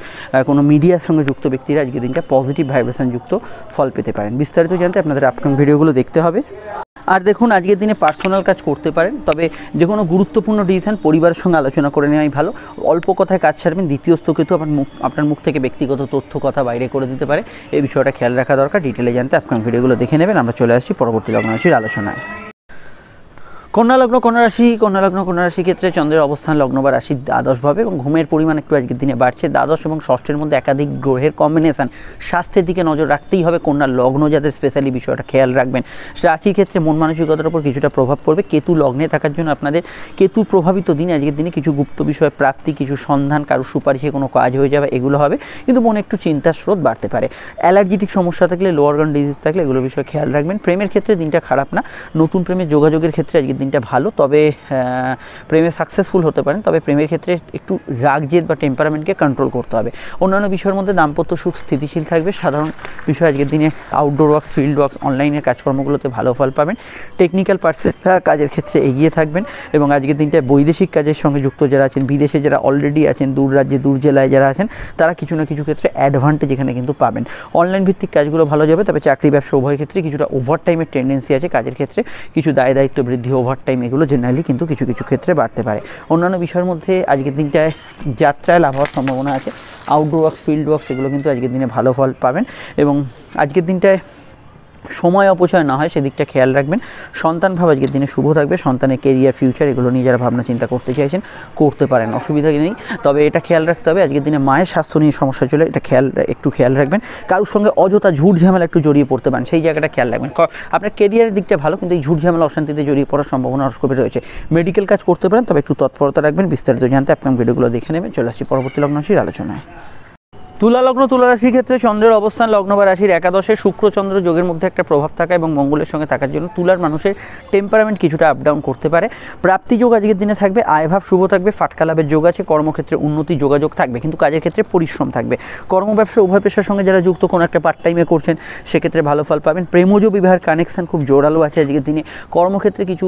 কোনো মিডিয়ার সঙ্গে যুক্ত ব্যক্তিরা আজকের দিনটা পজিটিভ ভাইব্রেশন যুক্ত ফল পেতে পারেন। বিস্তারিত জানতে আপনাদের আপকামিং ভিডিওগুলো দেখতে হবে। আর দেখুন, আজকের দিনে পার্সোনাল কাজ করতে পারেন, তবে যে কোনো গুরুত্বপূর্ণ ডিসিশন পরিবারের সঙ্গে আলোচনা করে নেওয়াই ভালো। অল্প কথায় কাজ ছাড়বেন। দ্বিতীয় স্থকিত আপনার মুখ থেকে ব্যক্তিগত তথ্য কথা বাইরে করে দিতে পারে, এই বিষয়টা খেয়াল রাখা দরকার। ডিটেলে জানতে আপকামিং ভিডিওগুলো দেখে নেবেন। আমরা চলে আসছি পরবর্তী লগ্ন রাশির আলোচনায়। কন্যা লগ্ন কন্যা রাশি ক্ষেত্রে চন্দ্রের অবস্থান লগ্ন বা রাশির দ্বাদশভাবে এবং ঘুমের পরিমাণ একটু আজকের দিনে বাড়ছে। দ্বাদশ এবং ষষ্ঠের মধ্যে একাধিক গ্রহের কম্বিনেশন, স্বাস্থ্যের দিকে নজর রাখতেই হবে। কন্যা লগ্ন যাদের স্পেশালি বিষয়টা খেয়াল রাখবেন। রাশির ক্ষেত্রে মন মানসিকতার উপর কিছুটা প্রভাব পড়বে। কেতু লগ্নে থাকার জন্য আপনাদের কেতু প্রভাবিত দিন আজকের দিনে কিছু গুপ্ত বিষয় প্রাপ্তি, কিছু সন্ধান, কারো সুপারিশে কোনো কাজ হয়ে যাবে, এগুলো হবে। কিন্তু মনে একটু চিন্তার স্রোত বাড়তে পারে। অ্যালার্জিটিক সমস্যা থাকলে, লোয়ার অর্গান ডিজিজ থাকলে এগুলো বিষয়ে খেয়াল রাখবেন। প্রেমের ক্ষেত্রে দিনটা খারাপ না। নতুন প্রেমের যোগাযোগের ক্ষেত্রে আজকের দিনটা ভালো, তবে প্রেমে সাকসেসফুল হতে পারেন। তবে প্রেমের ক্ষেত্রে একটু রাগ জেদ বা টেম্পারামেন্টকে কন্ট্রোল করতে হবে। অন্যান্য বিষয়ের মধ্যে দাম্পত্য সুখ স্থিতিশীল থাকবে। সাধারণ বিষয় আজকের দিনে আউটডোর ওয়ার্কস, ফিল্ড ওয়ার্কস, অনলাইনের কাজকর্মগুলোতে ভালো ফল পাবেন। টেকনিক্যাল পার্সনরা কাজের ক্ষেত্রে এগিয়ে থাকবেন এবং আজকের দিনটায় বৈদেশিক কাজের সঙ্গে যুক্ত যারা আছেন, বিদেশে যারা অলরেডি আছেন, দূর রাজ্যে দূর জেলায় যারা আছেন, তারা কিছু না কিছু ক্ষেত্রে অ্যাডভান্টেজ এখানে কিন্তু পাবেন। অনলাইন ভিত্তিক কাজগুলো ভালো যাবে। তবে চাকরি ব্যবসা উভয় ক্ষেত্রে কিছুটা ওভারটাইমের টেন্ডেন্সি আছে। কাজের ক্ষেত্রে কিছু দায় দায়িত্ব বৃদ্ধি, ওভারটাইম এগুলো জেনারেলি কিন্তু কিছু কিছু ক্ষেত্রে বাড়তে পারে। অন্যান্য বিষয়ের মধ্যে আজকের দিনটায় যাত্রায় লাভ হওয়ার সম্ভাবনা আছে। আউটডোর ওয়ার্কস, ফিল্ড ওয়ার্কস এগুলো কিন্তু আজকের দিনে ভালো ফল পাবেন এবং আজকের দিনটায় সময় অপচয় না হয় সেদিকটা খেয়াল রাখবেন। সন্তান ভাব আজকের দিনে শুভ থাকবে। সন্তানের কেরিয়ার, ফিউচার এগুলো নিয়ে যারা ভাবনা চিন্তা করতে চাইছেন করতে পারেন, অসুবিধা নেই। তবে এটা খেয়াল রাখতে হবে আজকের দিনে মায়ের স্বাস্থ্য নিয়ে সমস্যা চলে, এটা একটু খেয়াল রাখবেন। কারোর সঙ্গে অযথা ঝুট ঝামেলা একটু জড়িয়ে পড়তে পারেন, সেই জায়গাটা খেয়াল রাখবেন। আপনার কেরিয়ারের দিকটা ভালো, কিন্তু এই ঝুট ঝামেলা অশান্তিতে জড়িয়ে পড়ার সম্ভাবনা হরস্কোপে রয়েছে। মেডিকেল কাজ করতে পারেন, তবে একটু তৎপরতা রাখবেন। বিস্তারিত জানতে আপনার ভিডিওগুলো দেখে নেবেন। চলে আসছি পরবর্তী লগ্ন রাশির আলোচনায়। তুলা লগ্ন রাশির ক্ষেত্রে চন্দ্রের অবস্থান লগ্ন বা রাশির একাদশে শুক্র চন্দ্র যোগের মধ্যে একটা প্রভাব থাকা এবং মঙ্গলের সঙ্গে থাকার জন্য তুলার মানুষের টেম্পারামেন্ট কিছুটা আপ ডাউন করতে পারে। প্রাপ্তি যোগ আজকের দিনে থাকবে। আয়ভাব শুভ থাকবে। ফাটকা লাভের যোগ আছে। কর্মক্ষেত্রে উন্নতি যোগাযোগ থাকবে, কিন্তু কাজের ক্ষেত্রে পরিশ্রম থাকবে। কর্ম ব্যবসা উভয় পেশার সঙ্গে যারা যুক্ত, কোনো একটা পার্ট টাইমে করছেন সেক্ষেত্রে ভালো ফল পাবেন। প্রেমজ বিবাহের কানেকশন খুব জোরালো আছে আজকের দিনে। কর্মক্ষেত্রে কিছু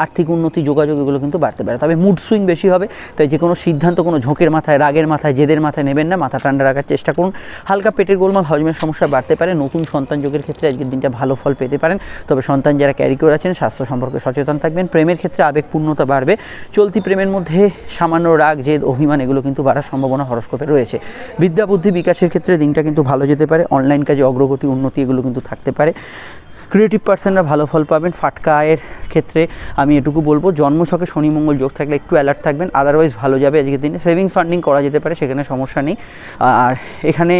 আর্থিক উন্নতি যোগাযোগ এগুলো কিন্তু বাড়তে পারে। তবে মুড সুইং বেশি হবে, তাই যে কোনো সিদ্ধান্ত কোনো ঝোঁকের মাথায়, রাগের মাথায়, জেদের মাথায় নেবেন না। মাথা ঠান্ডা রাখার চেষ্টা করুন। হালকা পেটের গোলমাল, হজমের সমস্যা বাড়তে পারে। নতুন সন্তান যোগের ক্ষেত্রে আজকের দিনটা ভালো ফল পেতে পারেন। তবে সন্তান যারা ক্যারি করে আছেন স্বাস্থ্য সম্পর্কে সচেতন থাকবেন। প্রেমের ক্ষেত্রে আবেগপূর্ণতা বাড়বে। চলতি প্রেমের মধ্যে সামান্য রাগ, জেদ, অভিমান এগুলো কিন্তু বাড়ার সম্ভাবনা হরস্কোপে রয়েছে। বিদ্যা বুদ্ধি বিকাশের ক্ষেত্রে দিনটা কিন্তু ভালো যেতে পারে। অনলাইন কাজে অগ্রগতি, উন্নতি এগুলো কিন্তু থাকতে পারে। ক্রিয়েটিভ পার্সনরা ভালো ফল পাবেন। ফাটকা আয়ের ক্ষেত্রে আমি এটুকু বলবো, জন্মছকে শনি মঙ্গল যোগ থাকলে একটু অ্যালার্ট থাকবেন, আদারওয়াইজ ভালো যাবে আজকের দিনে। সেভিংস ফান্ডিং করা যেতে পারে, সেখানে সমস্যা নেই। আর এখানে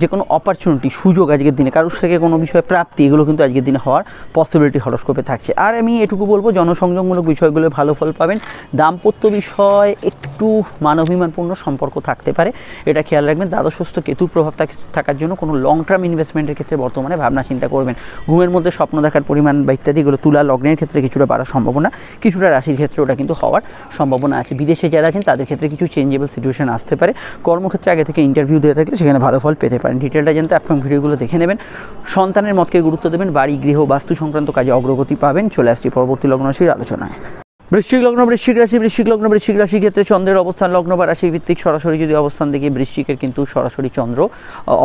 যে কোনো অপরচুনিটি, সুযোগ আজকের দিনে, কারোর থেকে কোনো বিষয়ে প্রাপ্তি এগুলো কিন্তু আজকের দিনে হওয়ার পসিবিলিটি হরস্কোপে থাকছে। আর আমি এটুকু বলবো, জনসংযোগমূলক বিষয়গুলো ভালো ফল পাবেন। দাম্পত্য বিষয় একটু মানবিমানপূর্ণ সম্পর্ক থাকতে পারে, এটা খেয়াল রাখবেন। দ্বাদশস্থ কেতুর প্রভাব থাকার জন্য কোনো লং টার্ম ইনভেস্টমেন্টের ক্ষেত্রে বর্তমানে ভাবনা চিন্তা করবেন। ঘুমের মধ্যে স্বপ্ন দেখার পরিমাণ বা ইত্যাদি এগুলো তুলা লগ্নের ক্ষেত্রে কিছুটা বাড়ার সম্ভাবনা, কিছুটা রাশির ক্ষেত্রে ওটা কিন্তু হওয়ার সম্ভাবনা আছে। বিদেশে যারা আছেন তাদের ক্ষেত্রে কিছু চেঞ্জেবল সিচুয়েশন আসতে পারে। কর্মক্ষেত্রে আগে থেকে ইন্টারভিউ দিয়ে থাকলে সেখানে ভালো ফল পেতে পারেন। ডিটেলটা জানতে আপনার ভিডিওগুলো দেখে নেবেন। সন্তানের মতকে গুরুত্ব দেবেন, বাড়ি গৃহ বাস্তু সংক্রান্ত কাজে অগ্রগতি পাবেন। চলে আসছি পরবর্তী লগ্ন রাশির আলোচনায়। বৃশ্চিক লগ্ন, বৃশ্চিক রাশির ক্ষেত্রে চন্দ্রের অবস্থান লগ্ন বা রাশি ভিত্তিক সরাসরি যদি অবস্থান দেখি, বৃশ্চিকের কিন্তু সরাসরি চন্দ্র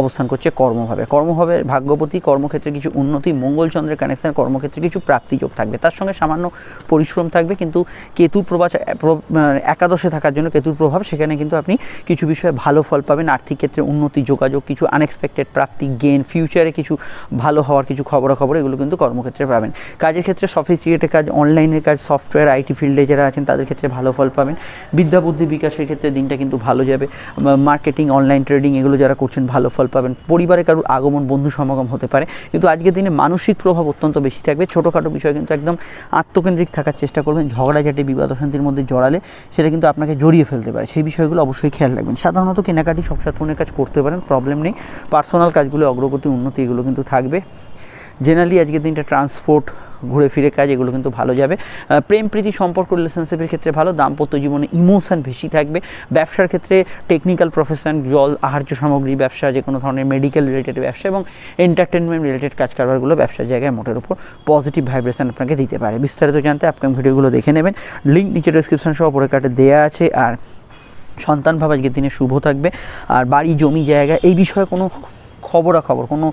অবস্থান করছে কর্মভাবে ভাগ্যপতি, কর্মক্ষেত্রে কিছু উন্নতি, মঙ্গল চন্দ্রের কানেকশন, কর্মক্ষেত্রে কিছু প্রাপ্তিযোগ থাকবে, তার সঙ্গে সামান্য পরিশ্রম থাকবে। কিন্তু কেতুর প্রভাব একাদশে থাকার জন্য কেতুর প্রভাব, সেখানে কিন্তু আপনি কিছু বিষয়ে ভালো ফল পাবেন। আর্থিক ক্ষেত্রে উন্নতি, যোগাযোগ, কিছু আনএক্সপেক্টেড প্রাপ্তি, গেন, ফিউচারে কিছু ভালো হওয়ার কিছু খবরাখবর এগুলো কিন্তু কর্মক্ষেত্রে পাবেন। কাজের ক্ষেত্রে সফিস্টিকেটেড কাজ, অনলাইনের কাজ, সফটওয়্যার, আইটি ফিল্ডে যারা আছেন তাদের ক্ষেত্রে ভালো ফল পাবেন। বিদ্যা বুদ্ধি বিকাশের ক্ষেত্রে দিনটা কিন্তু ভালো যাবে। মার্কেটিং, অনলাইন ট্রেডিং এগুলো যারা করছেন ভালো ফল পাবেন। পরিবারে কারোর আগমন, বন্ধু সমাগম হতে পারে। কিন্তু আজকের দিনে মানসিক প্রভাব অত্যন্ত বেশি থাকবে। ছোটোখাটো বিষয় কিন্তু একদম আত্মকেন্দ্রিক থাকার চেষ্টা করবেন। ঝগড়াঝাটি, বিবাদ অশান্তির মধ্যে জড়ালে সেটা কিন্তু আপনাকে জড়িয়ে ফেলতে পারে, সেই বিষয়গুলো অবশ্যই খেয়াল রাখবেন। সাধারণত কেনাকাটি, সংসার পূর্ণের কাজ করতে পারেন, প্রবলেম নেই। পার্সোনাল কাজগুলো অগ্রগতি, উন্নতি এগুলো কিন্তু থাকবে। জেনারেলি আজকের দিনটা ট্রান্সপোর্ট, ঘুরে ফিরে কাজ এগুলো কিন্তু ভালো যাবে। প্রেম প্রীতি সম্পর্ক, রিলেশনশিপের ক্ষেত্রে ভালো। দাম্পত্য জীবনে ইমোশন বেশি থাকবে। ব্যবসার ক্ষেত্রে টেকনিক্যাল প্রফেশন, জল, আহার্য সামগ্রী ব্যবসা, যে কোনো ধরনের মেডিকেল রিলেটেড ব্যবসা এবং এন্টারটেনমেন্ট রিলেটেড কাজ কারবারগুলো ব্যবসার জায়গায় মোটের উপর পজিটিভ ভাইব্রেশন আপনাকে দিতে পারে। বিস্তারিত জানতে আপকামিং ভিডিওগুলো দেখে নেবেন, লিঙ্ক নিচে ডেসক্রিপশন সহ পরে কাটে দেওয়া আছে। আর সন্তান ভাব আজকের দিনে শুভ থাকবে। আর বাড়ি, জমি, জায়গা এই বিষয়ে কোনো খবরাখবর, কোনো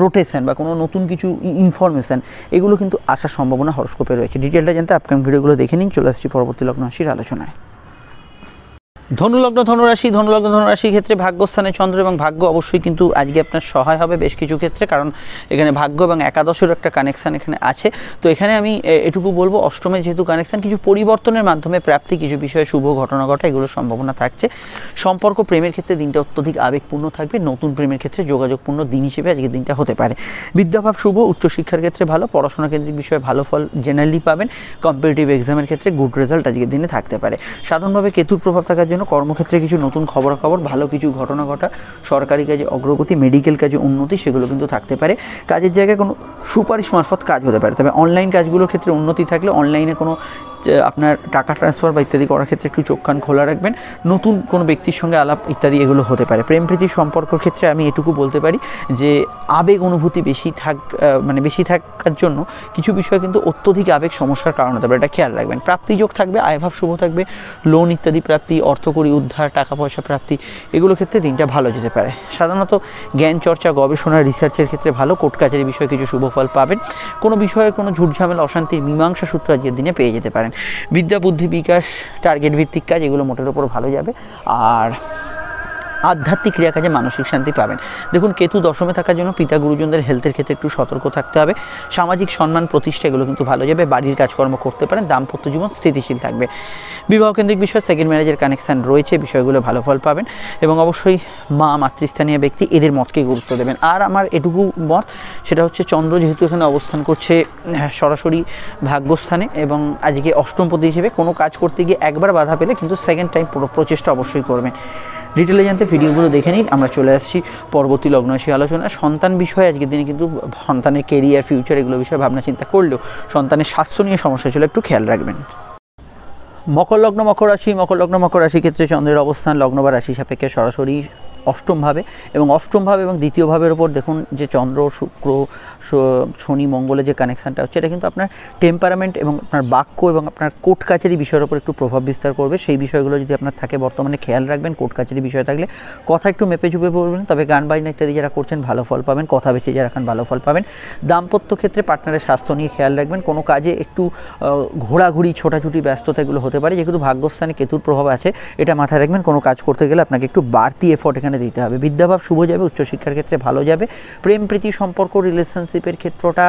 রোটেশন বা কোনো নতুন কিছু ইনফরমেশান এগুলো কিন্তু আসার সম্ভাবনা হরস্কোপে রয়েছে। ডিটেলটা জানতে আপকামিং ভিডিওগুলো দেখে নিন। চলে আসছি পরবর্তী লগ্ন রাশির আলোচনায়। ধনুলগ্ন, ধনুরাশির ক্ষেত্রে ভাগ্যস্থানে চন্দ্র এবং ভাগ্য অবশ্যই কিন্তু আজকে আপনার সহায় হবে বেশ কিছু ক্ষেত্রে, কারণ এখানে ভাগ্য এবং একাদশের একটা কানেকশান এখানে আছে। তো এখানে আমি এটুকু বলবো, অষ্টমে যেহেতু কানেকশান, কিছু পরিবর্তনের মাধ্যমে প্রাপ্তি, কিছু বিষয়ে শুভ ঘটনা ঘটা এগুলোর সম্ভাবনা থাকছে। সম্পর্ক, প্রেমের ক্ষেত্রে দিনটা অত্যধিক আবেগপূর্ণ থাকবে। নতুন প্রেমের ক্ষেত্রে যোগাযোগপূর্ণ দিন হিসেবে আজকের দিনটা হতে পারে। বিদ্যাভাব শুভ, উচ্চশিক্ষার ক্ষেত্রে ভালো, পড়াশোনা কেন্দ্রিক বিষয়ে ভালো ফল জেনারেলি পাবেন। কম্পিটিটিভ এক্সামের ক্ষেত্রে গুড রেজাল্ট আজকের দিনে থাকতে পারে। সাধারণভাবে কেতুর প্রভাব থাকার জন্য কর্মক্ষেত্রে কিছু নতুন খবরাখবর, ভালো কিছু ঘটনা ঘটা, সরকারি কাজে অগ্রগতি, মেডিকেল কাজে উন্নতি সেগুলো কিন্তু থাকতে পারে। কাজের জায়গায় কোনো সুপারিশ মারফত কাজ হতে পারে। তবে অনলাইন কাজগুলোর ক্ষেত্রে উন্নতি থাকলে অনলাইনে কোনো আপনার টাকা ট্রান্সফার বা ইত্যাদি করার ক্ষেত্রে একটু চোখ কান খোলা রাখবেন। নতুন কোনো ব্যক্তির সঙ্গে আলাপ ইত্যাদি এগুলো হতে পারে। প্রেম প্রীতির সম্পর্কের ক্ষেত্রে আমি এটুকু বলতে পারি যে আবেগ অনুভূতি বেশি থাকার জন্য কিছু বিষয় কিন্তু অত্যধিক আবেগ সমস্যার কারণ হতে পারে, এটা খেয়াল রাখবেন। প্রাপ্তিযোগ থাকবে, আয়ভাব শুভ থাকবে, লোন ইত্যাদি প্রাপ্তি, অর্থকরী উদ্ধার, টাকা পয়সা প্রাপ্তি এগুলো ক্ষেত্রে দিনটা ভালো যেতে পারে। সাধারণত জ্ঞান চর্চা, গবেষণা, রিসার্চের ক্ষেত্রে ভালো। কোর্ট কাছারি বিষয়ে কিছু শুভ ফল পাবেন। কোনো বিষয়ে কোনো ঝুটঝামেলা, অশান্তির মীমাংসা সূত্র আজকের দিনে পেয়ে যেতে পারেন। বিদ্যা বুদ্ধি বিকাশ, টার্গেট ভিত্তিক কাজ এগুলো মোটের উপর ভালো যাবে। আর আধ্যাত্মিক ক্রিয়া কাজে মানসিক শান্তি পাবেন। দেখুন, কেতু দশমে থাকার জন্য পিতা গুরুজনদের হেলথের ক্ষেত্রে একটু সতর্ক থাকতে হবে। সামাজিক সম্মান প্রতিষ্ঠা এগুলো কিন্তু ভালো যাবে। বাড়ির কাজকর্ম করতে পারেন। দাম্পত্য জীবন স্থিতিশীল থাকবে। বিবাহ কেন্দ্রিক বিষয়, সেকেন্ড ম্যারেজের কানেকশান রয়েছে, বিষয়গুলো ভালো ফল পাবেন। এবং অবশ্যই মাতৃস্থানীয় ব্যক্তি এদের মতকে গুরুত্ব দেবেন। আর আমার এটুকু মত, সেটা হচ্ছে চন্দ্র যেহেতু এখানে অবস্থান করছে সরাসরি ভাগ্যস্থানে এবং আজকে অষ্টমপতি হিসেবে, কোনো কাজ করতে গিয়ে একবার বাধা পেলে কিন্তু সেকেন্ড টাইম প্রচেষ্টা অবশ্যই করবেন। ডিটেলে জানতে ভিডিওগুলো দেখে নিন। আমরা চলে আসছি পরবর্তী লগ্ন রাশি আলোচনা। সন্তান বিষয়ে আজকের দিনে কিন্তু সন্তানের কেরিয়ার, ফিউচার এগুলো বিষয়ে ভাবনা চিন্তা করলেও সন্তানের স্বাস্থ্য নিয়ে সমস্যা ছিল, একটু খেয়াল রাখবেন। মকর লগ্ন, মকর রাশি ক্ষেত্রে চন্দ্রের অবস্থান লগ্ন বা রাশি সাপেক্ষে সরাসরি অষ্টমভাবে এবং দ্বিতীয় ভাবের ওপর দেখুন যে চন্দ্র, শুক্র, শনি, মঙ্গলের যে কানেকশানটা হচ্ছে, এটা কিন্তু আপনার টেম্পারামেন্ট এবং আপনার বাক্য এবং আপনার কোর্ট কাছারি বিষয়ের ওপর একটু প্রভাব বিস্তার করবে। সেই বিষয়গুলো যদি আপনার থাকে বর্তমানে খেয়াল রাখবেন। কোর্ট কাছারি বিষয় থাকলে কথা একটু মেপে ঝুপে পড়বেন। তবে গান বাজনা ইত্যাদি যারা করছেন ভালো ফল পাবেন। কথা বেছে যারা খান ভালো ফল পাবেন। দাম্পত্য ক্ষেত্রে পার্টনারের স্বাস্থ্য নিয়ে খেয়াল রাখবেন। কোনো কাজে একটু ঘোরাঘুরি, ছোটাছুটি, ব্যস্ততা এগুলো হতে পারে। যেহেতু ভাগ্যস্থানে কেতুর প্রভাব আছে, এটা মাথায় রাখবেন। কোনো কাজ করতে গেলে আপনাকে একটু বাড়তি এফোর্ট এখানে দিতে হবে। বিদ্যাভাব শুভ যাবে, উচ্চশিক্ষার ক্ষেত্রে ভালো যাবে। প্রেম প্রীতি সম্পর্ক, রিলেশনশিপের ক্ষেত্রটা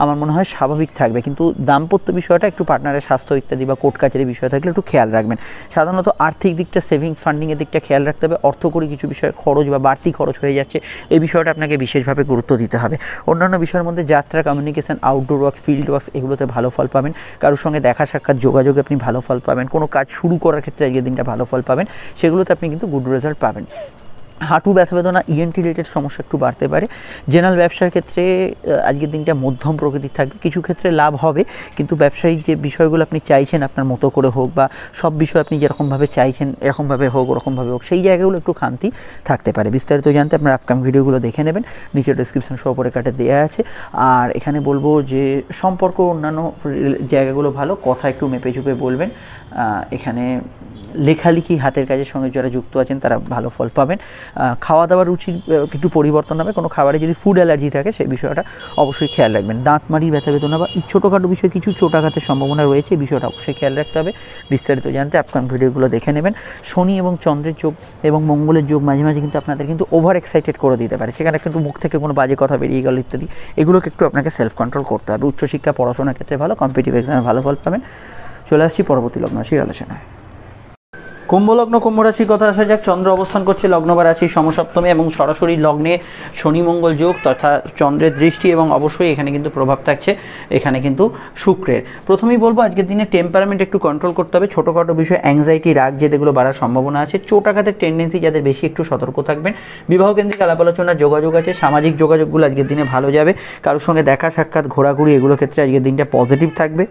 আমার মনে হয় স্বাভাবিক থাকবে, কিন্তু দাম্পত্য বিষয়টা একটু পার্টনারের স্বাস্থ্য ইত্যাদি বা কোর্ট কাছারি বিষয় থাকলে একটু খেয়াল রাখবেন। সাধারণত আর্থিক দিকটা, সেভিংস ফান্ডিংয়ের দিকটা খেয়াল রাখতে হবে। অর্থকরী কিছু বিষয়ে খরচ বা বাড়তি খরচ হয়ে যাচ্ছে, এই বিষয়টা আপনাকে বিশেষভাবে গুরুত্ব দিতে হবে। অন্যান্য বিষয়ের মধ্যে যাত্রা, communication, outdoor work, field works এগুলোতে ভালো ফল পাবেন। কারোর সঙ্গে দেখা সাক্ষাৎ, যোগাযোগে আপনি ভালো ফল পাবেন। কোনো কাজ শুরু করার ক্ষেত্রে আজকের দিনটা ভালো ফল পাবেন, সেগুলোতে আপনি কিন্তু গুড রেজাল্ট পাবেন। হাঁটু ব্যথা বেদনা ইএনটি রিলেটেড সমস্যা একটু বাড়তে পারে। জেনারেল ব্যবসার ক্ষেত্রে আজকের দিনটা মধ্যম প্রকৃতির থাকবে, কিছু ক্ষেত্রে লাভ হবে, কিন্তু ব্যবসায়িক যে বিষয়গুলো আপনি চাইছেন আপনার মতো করে হোক বা সব বিষয় আপনি যেরকমভাবে চাইছেন এরকমভাবে হোক ওরকমভাবে হোক, সেই জায়গাগুলো একটু খামতি থাকতে পারে। বিস্তারিত জানতে আপনার আপকামিং ভিডিওগুলো দেখে নেবেন, নিচে ডিসক্রিপশন সহ পরে কাটে দেওয়া আছে। আর এখানে বলবো যে সম্পর্ক অন্যান্য জায়গাগুলো ভালো, কথা একটু মেপে চুপে বলবেন। এখানে লেখালেখি হাতের কাজের সঙ্গে যারা যুক্ত আছেন তারা ভালো ফল পাবেন। খাওয়া দাওয়ার রুচির একটু পরিবর্তন হবে, কোনো খাবারে যদি ফুড অ্যালার্জি থাকে সেই বিষয়টা অবশ্যই খেয়াল রাখবেন। দাঁত মাড়ি ব্যথা বেদনা বা এই ছোটোখাটো বিষয়ে কিছু চোটাঘাতের সম্ভাবনা রয়েছে, এই বিষয়টা অবশ্যই খেয়াল রাখতে হবে। বিস্তারিত জানতে আপকামিং ভিডিওগুলো দেখে নেবেন। শনি এবং চন্দ্রের যোগ এবং মঙ্গলের যোগ মাঝে মাঝে কিন্তু আপনাদের কিন্তু ওভার এক্সাইটেড করে দিতে পারে, সেখানে কিন্তু মুখ থেকে কোনো বাজে কথা বেরিয়ে গেল ইত্যাদি, এগুলোকে একটু আপনাকে সেলফ কন্ট্রোল করতে হবে। উচ্চশিক্ষা পড়াশোনার ক্ষেত্রে ভালো, কম্পিটিটিভ এক্সামে ভালো ফল পাবেন। চলে আসছি পরবর্তী লগ্ন রাশির আলোচনায়। কুম্ভ লগ্ন, কুম্ভ রাশির কথা আসা যাক। চন্দ্র অবস্থান করছে লগ্ন বা রাশির সমসপ্তমে এবং সরাসরি লগ্নে শনি মঙ্গল যোগ তথা চন্দ্রের দৃষ্টি, এবং অবশ্যই এখানে কিন্তু প্রভাব থাকছে এখানে কিন্তু শুক্রের। প্রথমেই বলবো আজকের দিনে টেম্পারামেন্ট একটু কন্ট্রোল করতে হবে। ছোটোখাটো বিষয়ে অ্যাংজাইটি, রাগ জেদ এগুলো বাড়ার সম্ভাবনা আছে। চোটাঘাতের টেন্ডেন্সি যাদের বেশি, একটু সতর্ক থাকবেন। বিবাহ কেন্দ্রিক আলাপ আলোচনার যোগাযোগ আছে। সামাজিক যোগাযোগগুলো আজকের দিনে ভালো যাবে। কারোর সঙ্গে দেখা সাক্ষাৎ, ঘোরাঘুরি এগুলোর ক্ষেত্রে আজকের দিনটা পজিটিভ থাকবে।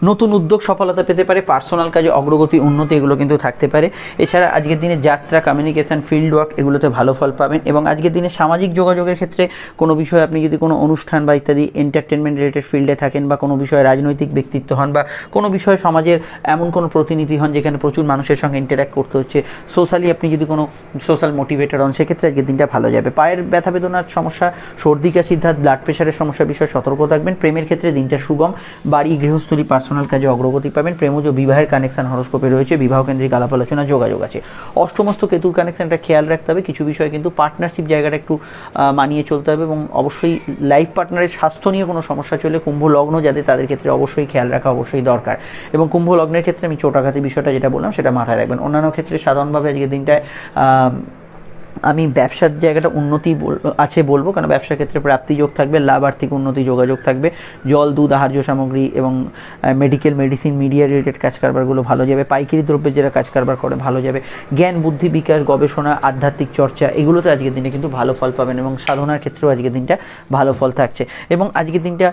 নতুন উদ্যোগ সফলতা পেতে পারে, পার্সোনাল কাজে অগ্রগতি উন্নতি এগুলো কিন্তু থাকতে পারে। এছাড়া আজকের দিনে যাত্রা, কমিউনিকেশন, ফিল্ড ওয়ার্ক এগুলোতে ভালো ফল পাবেন। এবং আজকের দিনে সামাজিক যোগাযোগের ক্ষেত্রে কোনো বিষয়ে আপনি যদি কোনো অনুষ্ঠান বা ইত্যাদি এন্টারটেনমেন্ট রিলেটেড ফিল্ডে থাকেন, বা কোনো বিষয়ে রাজনৈতিক ব্যক্তিত্ব হন, বা কোনো বিষয়ে সমাজের এমন কোনো প্রতিনিধি হন যেখানে প্রচুর মানুষের সঙ্গে ইন্টারাক্ট করতে হচ্ছে, সোশ্যালি আপনি যদি কোনো সোশ্যাল মোটিভেটর হন, সেক্ষেত্রে আজকের দিনটা ভালো যাবে। পায়ের ব্যথা বেদনার সমস্যা, সর্দি কাশি, ধাত, ব্লাড প্রেশারের সমস্যার বিষয়ে সতর্ক থাকবেন। প্রেমের ক্ষেত্রে দিনটা সুগম। বাড়ি, গৃহস্থলী, পার্সোনাল কাজে অগ্রগতি পাবেন। প্রেমজ বিবাহের কানেকশন হরস্কোপে রয়েছে, বিবাহ কেন্দ্রিক আলাপ আলোচনা যোগাযোগ আছে। অষ্টমস্ত কেতুর কানেকশনটা খেয়াল রাখতে হবে। কিছু বিষয়ে কিন্তু পার্টনারশিপ জায়গাটা একটু মানিয়ে চলতে হবে, এবং অবশ্যই লাইফ পার্টনারের স্বাস্থ্য নিয়ে কোনো সমস্যা চলে কুম্ভ লগ্ন যাদের, তাদের ক্ষেত্রে অবশ্যই খেয়াল রাখা অবশ্যই দরকার। এবং কুম্ভ লগ্নের ক্ষেত্রে আমি চোটাঘাতি বিষয়টা যেটা বললাম সেটা মাথায় রাখবেন। অন্যান্য ক্ষেত্রে সাধারণভাবে আজকের দিনটায় আমি ব্যবসার জায়গাটা উন্নতি আছে বলবো, কারণ ব্যবসার ক্ষেত্রে প্রাপ্তিযোগ থাকবে, লাভ, আর্থিক উন্নতি যোগাযোগ থাকবে। জল, দুধ, আহার্য সামগ্রী এবং মেডিকেল, মেডিসিন, মিডিয়া রিলেটেড কাজ কারবারগুলো ভালো যাবে। পাইকারি দ্রব্যের যারা কাজ কারবার করে ভালো যাবে। জ্ঞান, বুদ্ধি বিকাশ, গবেষণা, আধ্যাত্মিক চর্চা এগুলোতে আজকের দিনে কিন্তু ভালো ফল পাবেন, এবং সাধনার ক্ষেত্রেও আজকের দিনটা ভালো ফল থাকছে। এবং আজকের দিনটা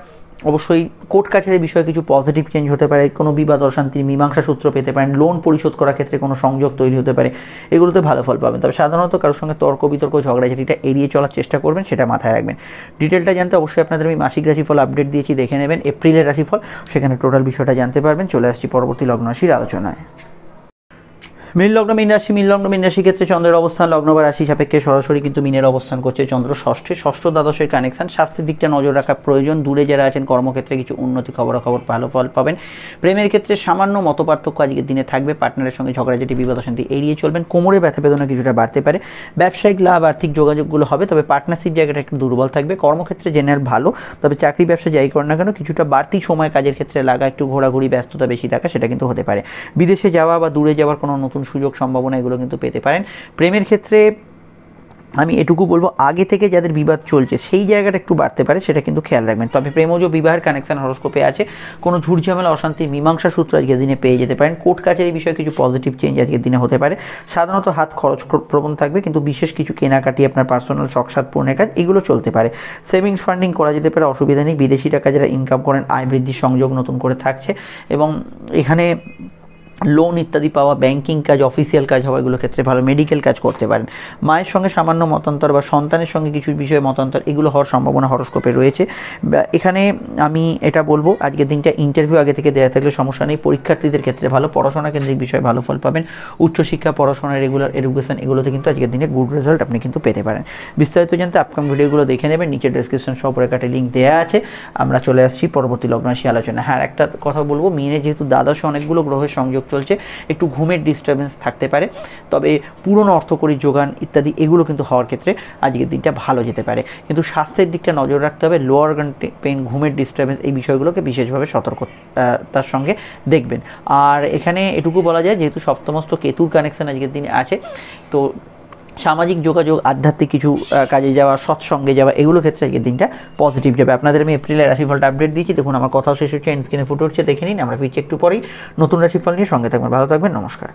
অবশ্যই কোর্ট কাছারির বিষয়ে কিছু পজিটিভ চেঞ্জ হতে পারে, কোনো বিবাদ অশান্তির মীমাংসা সূত্র পেতে পারেন, লোন পরিশোধ করার ক্ষেত্রে কোনো সংযোগ তৈরি হতে পারে, এগুলোতে ভালো ফল পাবেন। তবে সাধারণত কারোর সঙ্গে তর্ক বিতর্ক ঝগড়াঝাটিটা এড়িয়ে চলার চেষ্টা করবেন, সেটা মাথায় রাখবেন। ডিটেলটা জানতে অবশ্যই আপনাদের আমি মাসিক রাশিফল আপডেট দিয়েছি, দেখে নেবেন। এপ্রিলের রাশিফল, সেখানে টোটাল বিষয়টা জানতে পারবেন। চলে আসছি পরবর্তী লগ্ন রাশির আলোচনায়। মীন লগ্ন, মীন রাশি। মীন লগ্ন, মীন রাশির ক্ষেত্রে চন্দ্রের অবস্থান লগ্ন বা রাশি সাপেক্ষে সরাসরি কিন্তু মীনের অবস্থান করছে। চন্দ্র ষষ্ঠ দ্বাদশের কানেকশন। স্বাস্থ্যের দিকটা নজর রাখা প্রয়োজন। দূরে যারা আছেন কর্মক্ষেত্রে কিছু উন্নতি, খবরাখবর, ভালো ফল পাবেন। প্রেমের ক্ষেত্রে সামান্য মতপার্থক্য আজকের দিনে থাকবে। পার্টনারের সঙ্গে ঝগড়াঝাটি, বিবাদ অশান্তি এড়িয়ে চলবেন। কোমরে ব্যথা বেদনা কিছুটা বাড়তে পারে। ব্যবসায়িক লাভ, আর্থিক যোগাযোগগুলো হবে, তবে পার্টনারশিপ জায়গাটা একটু দুর্বল থাকবে। কর্মক্ষেত্রে জেনারেল ভালো, তবে চাকরি ব্যবসা যাই করেন না কেন কিছুটা বাড়তি সময় কাজের ক্ষেত্রে লাগা, একটু ঘোরাঘুরি, ব্যস্ততা বেশি থাকা, সেটা কিন্তু হতে পারে। বিদেশে যাওয়া বা দূরে যাওয়ার কোনো নতুন সুযোগ সম্ভাবনা এগুলো কিন্তু পেতে পারেন। প্রেমের ক্ষেত্রে আমি এটুকু বলবো, আগে থেকে যাদের বিবাদ চলছে সেই জায়গাটা একটু বাড়তে পারে, সেটা কিন্তু খেয়াল রাখবেন। তবে প্রেমজ বিবাহের কানেকশন হরস্কোপে আছে। কোনো ঝুটঝামেলা, অশান্তির মীমাংসা সূত্র আজকের দিনে পেয়ে যেতে পারেন। কোর্ট কাছারি বিষয়ে কিছু পজিটিভ চেঞ্জ আজকের দিনে হতে পারে। সাধারণত হাত খরচ প্রবণ থাকবে, কিন্তু বিশেষ কিছু কেনাকাটি, আপনার পার্সোনাল শখসাদ পূরণের কাজ এগুলো চলতে পারে। সেভিংস ফান্ডিং করা যেতে পারে, অসুবিধা নেই। বিদেশি টাকা যারা ইনকাম করেন, আয় বৃদ্ধির সংযোগ নতুন করে থাকছে, এবং এখানে লোন ইত্যাদি পাওয়া, ব্যাংকিং কাজ, অফিসিয়াল কাজ হওয়া এগুলো ক্ষেত্রে ভালো। মেডিকেল কাজ করতে পারেন। মায়ের সঙ্গে সামান্য মতান্তর বা সন্তানের সঙ্গে কিছু বিষয়ে মতান্তর এগুলো হওয়ার সম্ভাবনা হরস্কোপে রয়েছে। এখানে আমি এটা বলবো, আজকের দিনটা ইন্টারভিউ আগে থেকে দেওয়া থাকলে সমস্যা নেই। পরীক্ষার্থীদের ক্ষেত্রে ভালো। পড়াশোনা কেন্দ্রিক বিষয়ে ভালো ফল পাবেন। উচ্চশিক্ষা, পড়াশোনা, রেগুলার এডুকেশন এগুলোতে কিন্তু আজকের দিনে গুড রেজাল্ট আপনি কিন্তু পেতে পারেন। বিস্তারিত জানতে আপকামিং ভিডিওগুলো দেখে নেবেন, নিচে ডেসক্রিপশন সহ রেখাটে লিঙ্ক দেওয়া আছে। আমরা চলে আসছি পরবর্তী লগ্ন রাশি আলোচনা। হ্যাঁ, একটা কথা বলবো, মিনে যেহেতু দ্বাদশে অনেকগুলো গ্রহের সংযোগ চলছে, একটু ঘুমের ডিস্টারবেন্স থাকতে পারে, তবে পুরনো অর্থকরী যোগান ইত্যাদি এগুলো কিন্তু হওয়ার ক্ষেত্রে আজকের দিনটা ভালো যেতে পারে। কিন্তু স্বাস্থ্যের দিকটা নজর রাখতে হবে। লোয়ার অর্গান পেইন, ঘুমের ডিস্টারবেন্স এই বিষয়গুলোকে বিশেষভাবে সতর্কতার সঙ্গে দেখবেন। আর এখানে এটুকু বলা যায়, যেহেতু সপ্তমস্ত কেতুর কানেকশন আজকের দিনে আছে, তো সামাজিক যোগাযোগ, আধ্যাত্মিক কিছু কাজে যাওয়া, সৎসঙ্গে যাওয়া এগুলো ক্ষেত্রে আজকের দিনটা পজিটিভ যাবে। আপনাদের আমি এপ্রিলের রাশিফলটা আপডেট দিয়েছি, দেখুন আমার কথাও শেষ হচ্ছে, স্ক্রিনে ফুটে উঠছে, দেখে নিন। আমরা ফিরছি একটু পরেই নতুন রাশিফল নিয়ে। সঙ্গে থাকবেন, ভালো থাকবেন, নমস্কার।